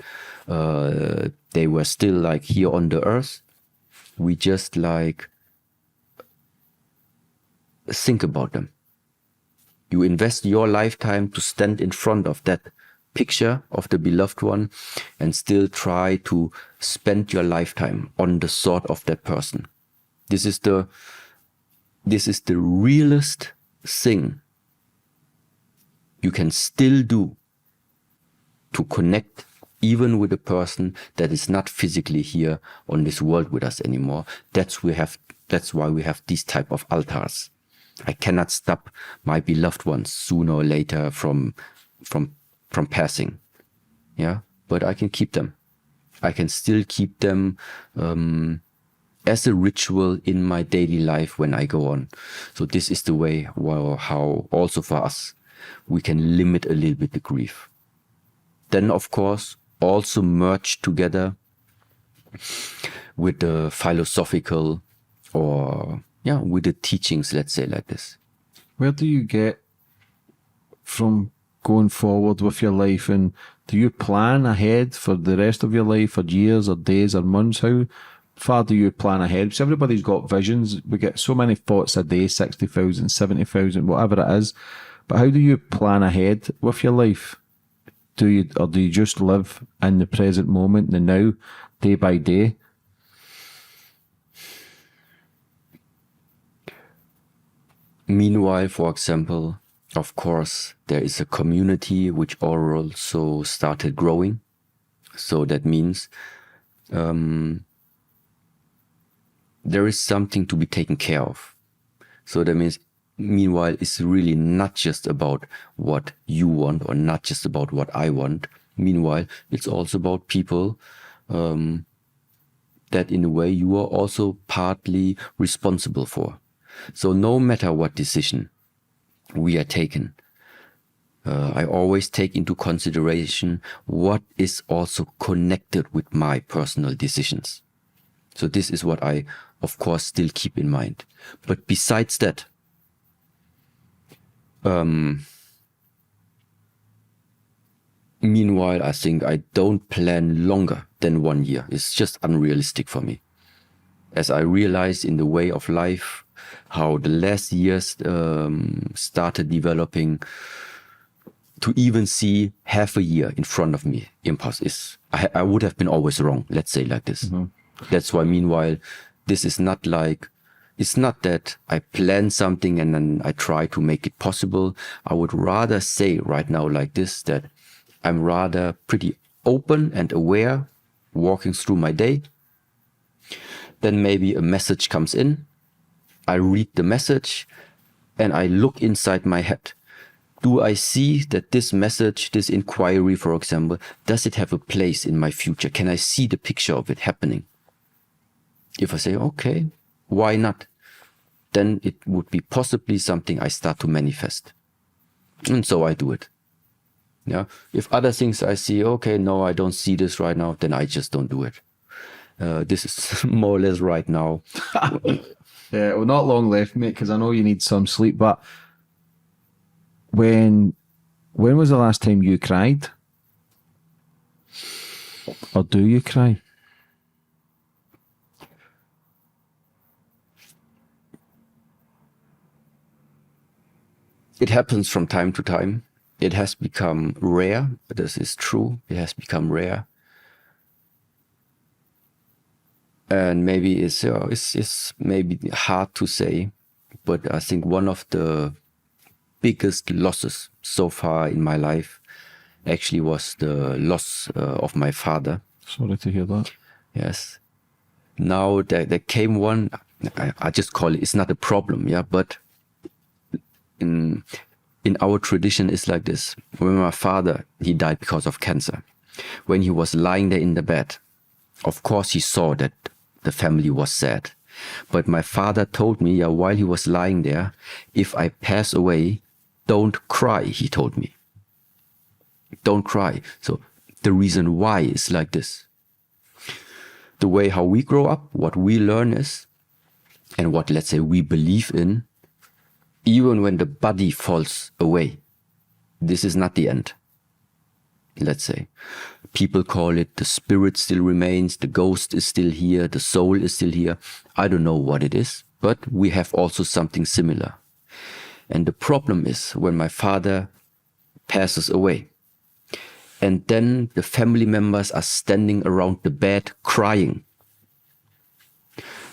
they were still like here on the earth, we just like think about them. You invest your lifetime to stand in front of that picture of the beloved one and still try to spend your lifetime on the thought of that person. This is the realest thing you can still do to connect even with a person that is not physically here on this world with us anymore. That's why we have these type of altars. I cannot stop my beloved ones sooner or later from passing. Yeah, but I can keep them. I can still keep them as a ritual in my daily life when I go on. So this is the way how also for us we can limit a little bit the grief. Then of course also merge together with the philosophical or with the teachings, let's say like this. Where do you get from going forward with your life, and do you plan ahead for the rest of your life, for years or days or months? How far do you plan ahead? Because everybody's got visions. We get so many thoughts a day, 60,000, 70,000, whatever it is. But how do you plan ahead with your life? Do you just live in the present moment, the now, day by day? Meanwhile, for example, of course, there is a community which also started growing. So that means there is something to be taken care of. So that means, meanwhile, it's really not just about what you want or not just about what I want. Meanwhile, it's also about people that in a way you are also partly responsible for. So no matter what decision we are taking, I always take into consideration what is also connected with my personal decisions. So this is what I, of course, still keep in mind. But besides that, meanwhile, I think I don't plan longer than 1 year. It's just unrealistic for me. As I realized in the way of life, how the last years started developing, to even see half a year in front of me, I would have been always wrong, let's say like this. Mm-hmm. That's why, meanwhile, this is not like, it's not that I plan something and then I try to make it possible. I would rather say right now like this, that I'm rather pretty open and aware walking through my day. Then maybe a message comes in. I read the message and I look inside my head. Do I see that this message, this inquiry, for example, does it have a place in my future? Can I see the picture of it happening? If I say, okay, why not? Then it would be possibly something I start to manifest. And so I do it. Yeah. If other things I see, okay, no, I don't see this right now, then I just don't do it. This is more or less right now. Yeah, well, not long left, mate, because I know you need some sleep. But when was the last time you cried? Or do you cry? It happens from time to time. It has become rare. This is true. It has become rare. And maybe it's maybe hard to say, but I think one of the biggest losses so far in my life actually was the loss of my father. Sorry to hear that. Yes. Now there came one, I just call it, it's not a problem, yeah, but in our tradition it's like this. When my father, he died because of cancer. When he was lying there in the bed, of course he saw that the family was sad. But my father told me, yeah, while he was lying there, if I pass away, don't cry, he told me. Don't cry. So the reason why is like this. The way how we grow up, what we learn is, and what, let's say, we believe in, even when the body falls away, this is not the end. Let's say. People call it the spirit still remains, the ghost is still here, the soul is still here. I don't know what it is, but we have also something similar. And the problem is when my father passes away, and then the family members are standing around the bed crying,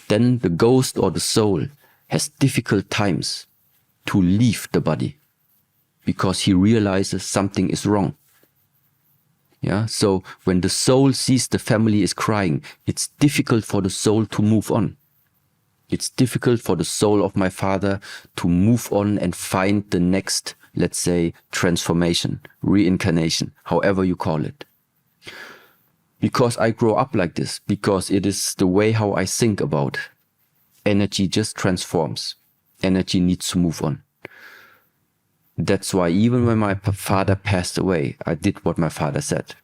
then the ghost or the soul has difficult times to leave the body because he realizes something is wrong. Yeah, so when the soul sees the family is crying, it's difficult for the soul to move on. It's difficult for the soul of my father to move on and find the next, let's say, transformation, reincarnation, however you call it. Because I grow up like this, because it is the way how I think about energy just transforms. Energy needs to move on. That's why even when my father passed away, I did what my father said.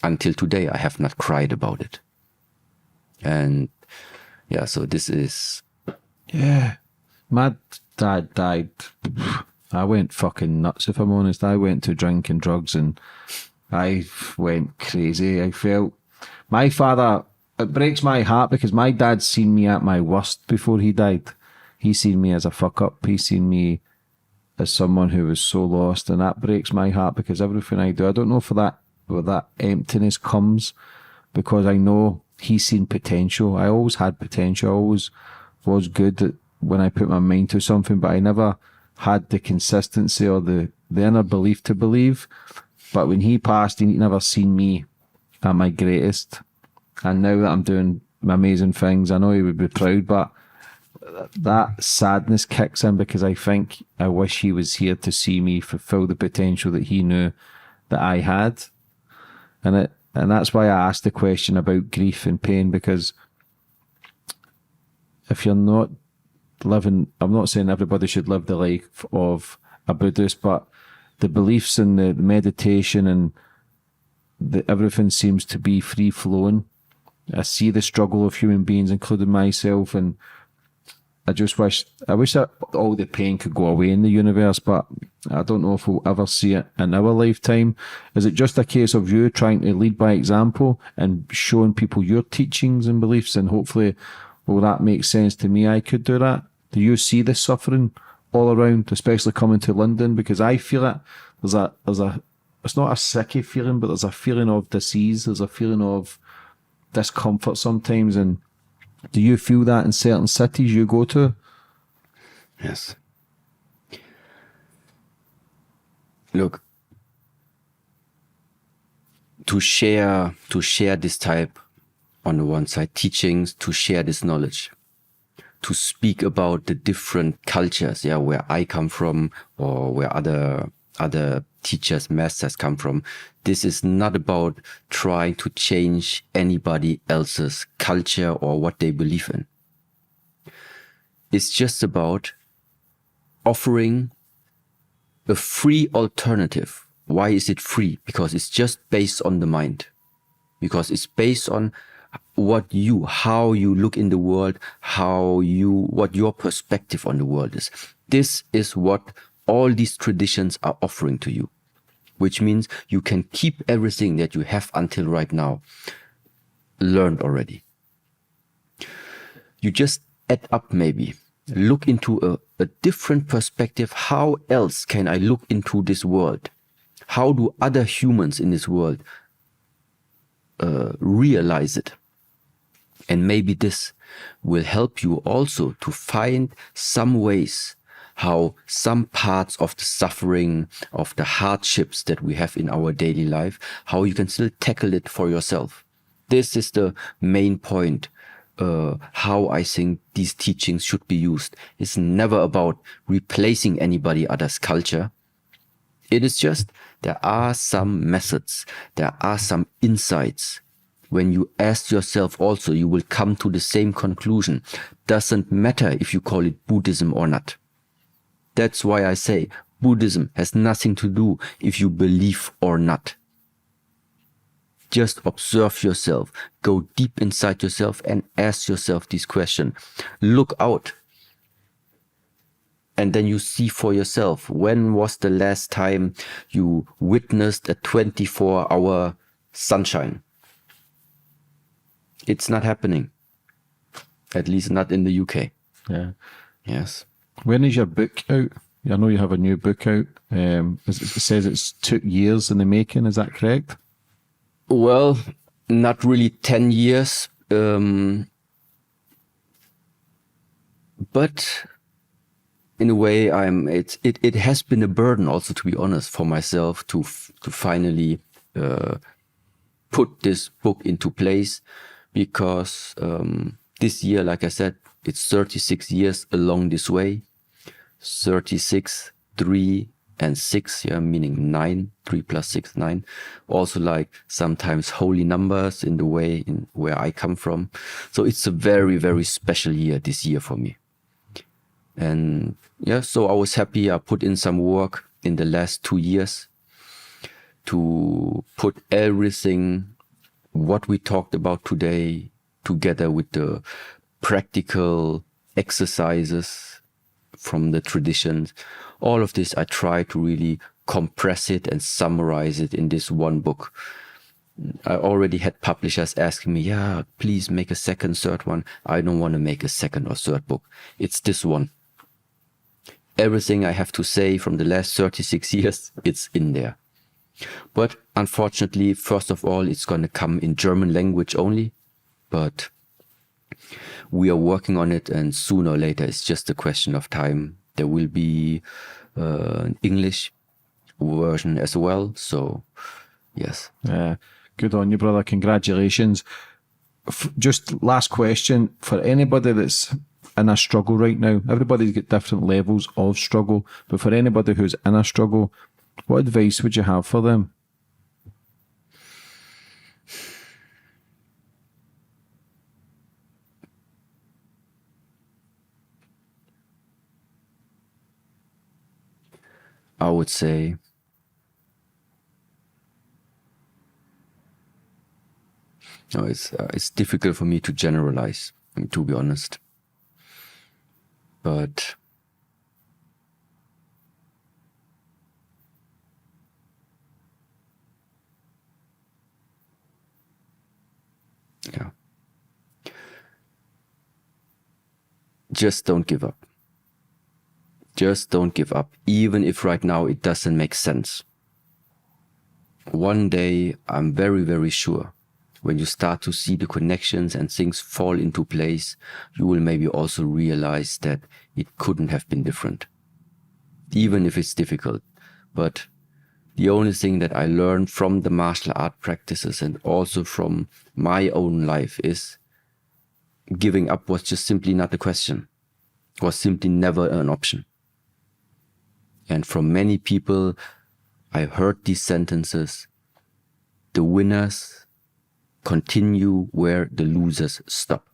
Until today, I have not cried about it. And yeah, so this is... Yeah. My dad died I went fucking nuts, if I'm honest. I went to drink and drugs and I went crazy. I felt... My father, it breaks my heart because my dad seen me at my worst before he died. He seen me as a fuck up. He seen me as someone who was so lost, and that breaks my heart because everything I do, I don't know for that where that emptiness comes, because I know he's seen potential. I always had potential. I always was good at when I put my mind to something, but I never had the consistency or the inner belief to believe. But when he passed, he never seen me at my greatest. And now that I'm doing amazing things, I know he would be proud, but that sadness kicks in because I wish he was here to see me fulfill the potential that he knew that I had. And that's why I asked the question about grief and pain, because if you're not living, I'm not saying everybody should live the life of a Buddhist, but the beliefs and the meditation and everything seems to be free flowing. I see the struggle of human beings, including myself, and I wish that all the pain could go away in the universe, but I don't know if we'll ever see it in our lifetime. Is it just a case of you trying to lead by example and showing people your teachings and beliefs, and hopefully, well, that makes sense to me, I could do that? Do you see the suffering all around, especially coming to London? Because I feel it. There's a it's not a sicky feeling, but there's a feeling of disease. There's a feeling of discomfort sometimes. And do you feel that in certain cities you go to? Yes. Look, to share this type, on the one side, teachings, to share this knowledge, to speak about the different cultures, where I come from, or where other teachers, masters come from. This is not about trying to change anybody else's culture or what they believe in. It's just about offering a free alternative. Why is it free? Because it's just based on the mind. Because it's based on how you look in the world, what your perspective on the world is. This is what all these traditions are offering to you, which means you can keep everything that you have until right now learned already. You just add up, maybe look into a different perspective. How else can I look into this world? How do other humans in this world realize it? And maybe this will help you also to find some ways how some parts of the suffering, of the hardships that we have in our daily life, how you can still tackle it for yourself. This is the main point, how I think these teachings should be used. It's never about replacing anybody else's culture. It is just, there are some methods, there are some insights. When you ask yourself also, you will come to the same conclusion. Doesn't matter if you call it Buddhism or not. That's why I say Buddhism has nothing to do if you believe or not. Just observe yourself, go deep inside yourself and ask yourself this question. Look out. And then you see for yourself, when was the last time you witnessed a 24-hour sunshine? It's not happening. At least not in the UK. Yeah. Yes. When is your book out? I know you have a new book out. It says it's took years in the making. Is that correct? Well, not really 10 years. But in a way, it has been a burden also, to be honest, for myself to finally put this book into place, because this year, like I said, it's 36 years along this way. 36, 3 and 6, meaning 9, 3 plus 6, 9. Also like sometimes holy numbers in the way in where I come from. So it's a very, very special year this year for me. And so I was happy. I put in some work in the last 2 years to put everything what we talked about today together with the practical exercises from the traditions. All of this, I try to really compress it and summarize it in this one book. I already had publishers asking me, yeah, please make a second, third one. I don't want to make a second or third book. It's this one. Everything I have to say from the last 36 years, it's in there. But unfortunately, first of all, it's going to come in German language only. But we are working on it, and sooner or later, it's just a question of time. There will be an English version as well. So, yes. Good on you, brother. Congratulations. Just last question for anybody that's in a struggle right now. Everybody's got different levels of struggle, but for anybody who's in a struggle, what advice would you have for them? I would say no, it's difficult for me to generalize, to be honest. But yeah, just don't give up. Just don't give up, even if right now it doesn't make sense. One day, I'm very, very sure, when you start to see the connections and things fall into place, you will maybe also realize that it couldn't have been different, even if it's difficult. But the only thing that I learned from the martial art practices and also from my own life is giving up was just simply not a question, was simply never an option. And from many people, I heard these sentences: the winners continue where the losers stop.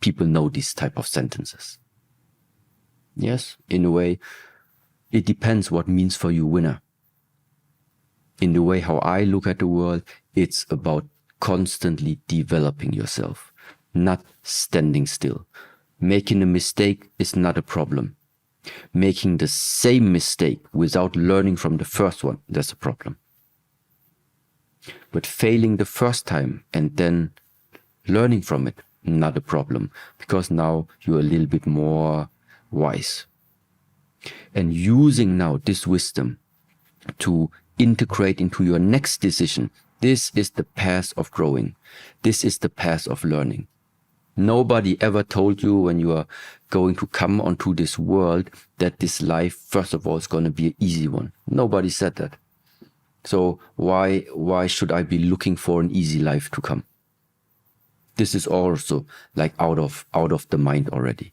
People know these type of sentences. Yes, in a way, it depends what means for you winner. In the way how I look at the world, it's about constantly developing yourself, not standing still. Making a mistake is not a problem. Making the same mistake without learning from the first one, that's a problem. But failing the first time and then learning from it, not a problem, because now you're a little bit more wise. And using now this wisdom to integrate into your next decision, this is the path of growing. This is the path of learning. Nobody ever told you when you are going to come onto this world that this life, first of all, is going to be an easy one. Nobody said that. So why should I be looking for an easy life to come? This is also like out of the mind already.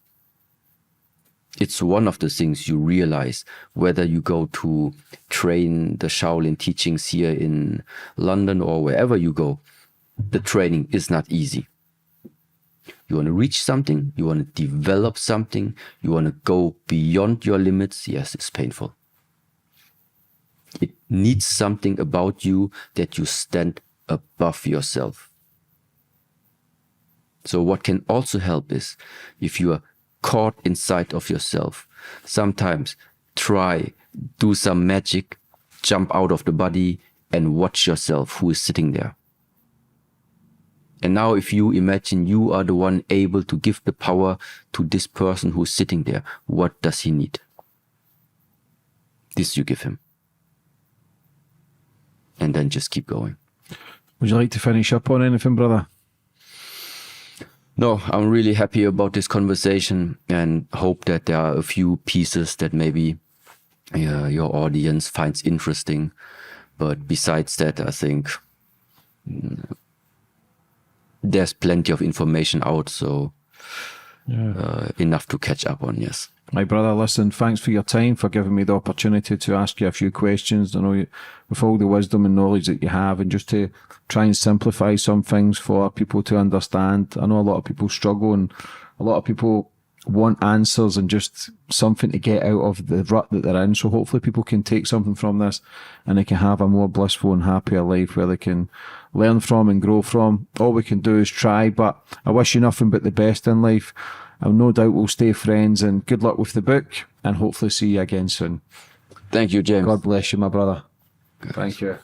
It's one of the things you realize whether you go to train the Shaolin teachings here in London or wherever you go. The training is not easy. You want to reach something, you want to develop something, you want to go beyond your limits. Yes, it's painful. It needs something about you that you stand above yourself. So what can also help is if you are caught inside of yourself, sometimes do some magic, jump out of the body and watch yourself who is sitting there. And now if you imagine you are the one able to give the power to this person who's sitting there, what does he need? This you give him. And then just keep going. Would you like to finish up on anything, brother? No, I'm really happy about this conversation and hope that there are a few pieces that maybe your audience finds interesting. But besides that, I think there's plenty of information out, so enough to catch up on, yes. My brother, listen, thanks for your time, for giving me the opportunity to ask you a few questions. I know you, with all the wisdom and knowledge that you have, and just to try and simplify some things for people to understand. I know a lot of people struggle and a lot of people want answers and just something to get out of the rut that they're in. So hopefully people can take something from this and they can have a more blissful and happier life where they can learn from and grow from. All we can do is try, but I wish you nothing but the best in life. I've no doubt we'll stay friends, and good luck with the book, and hopefully see you again soon. Thank you, James. God bless you, my brother. Thank you.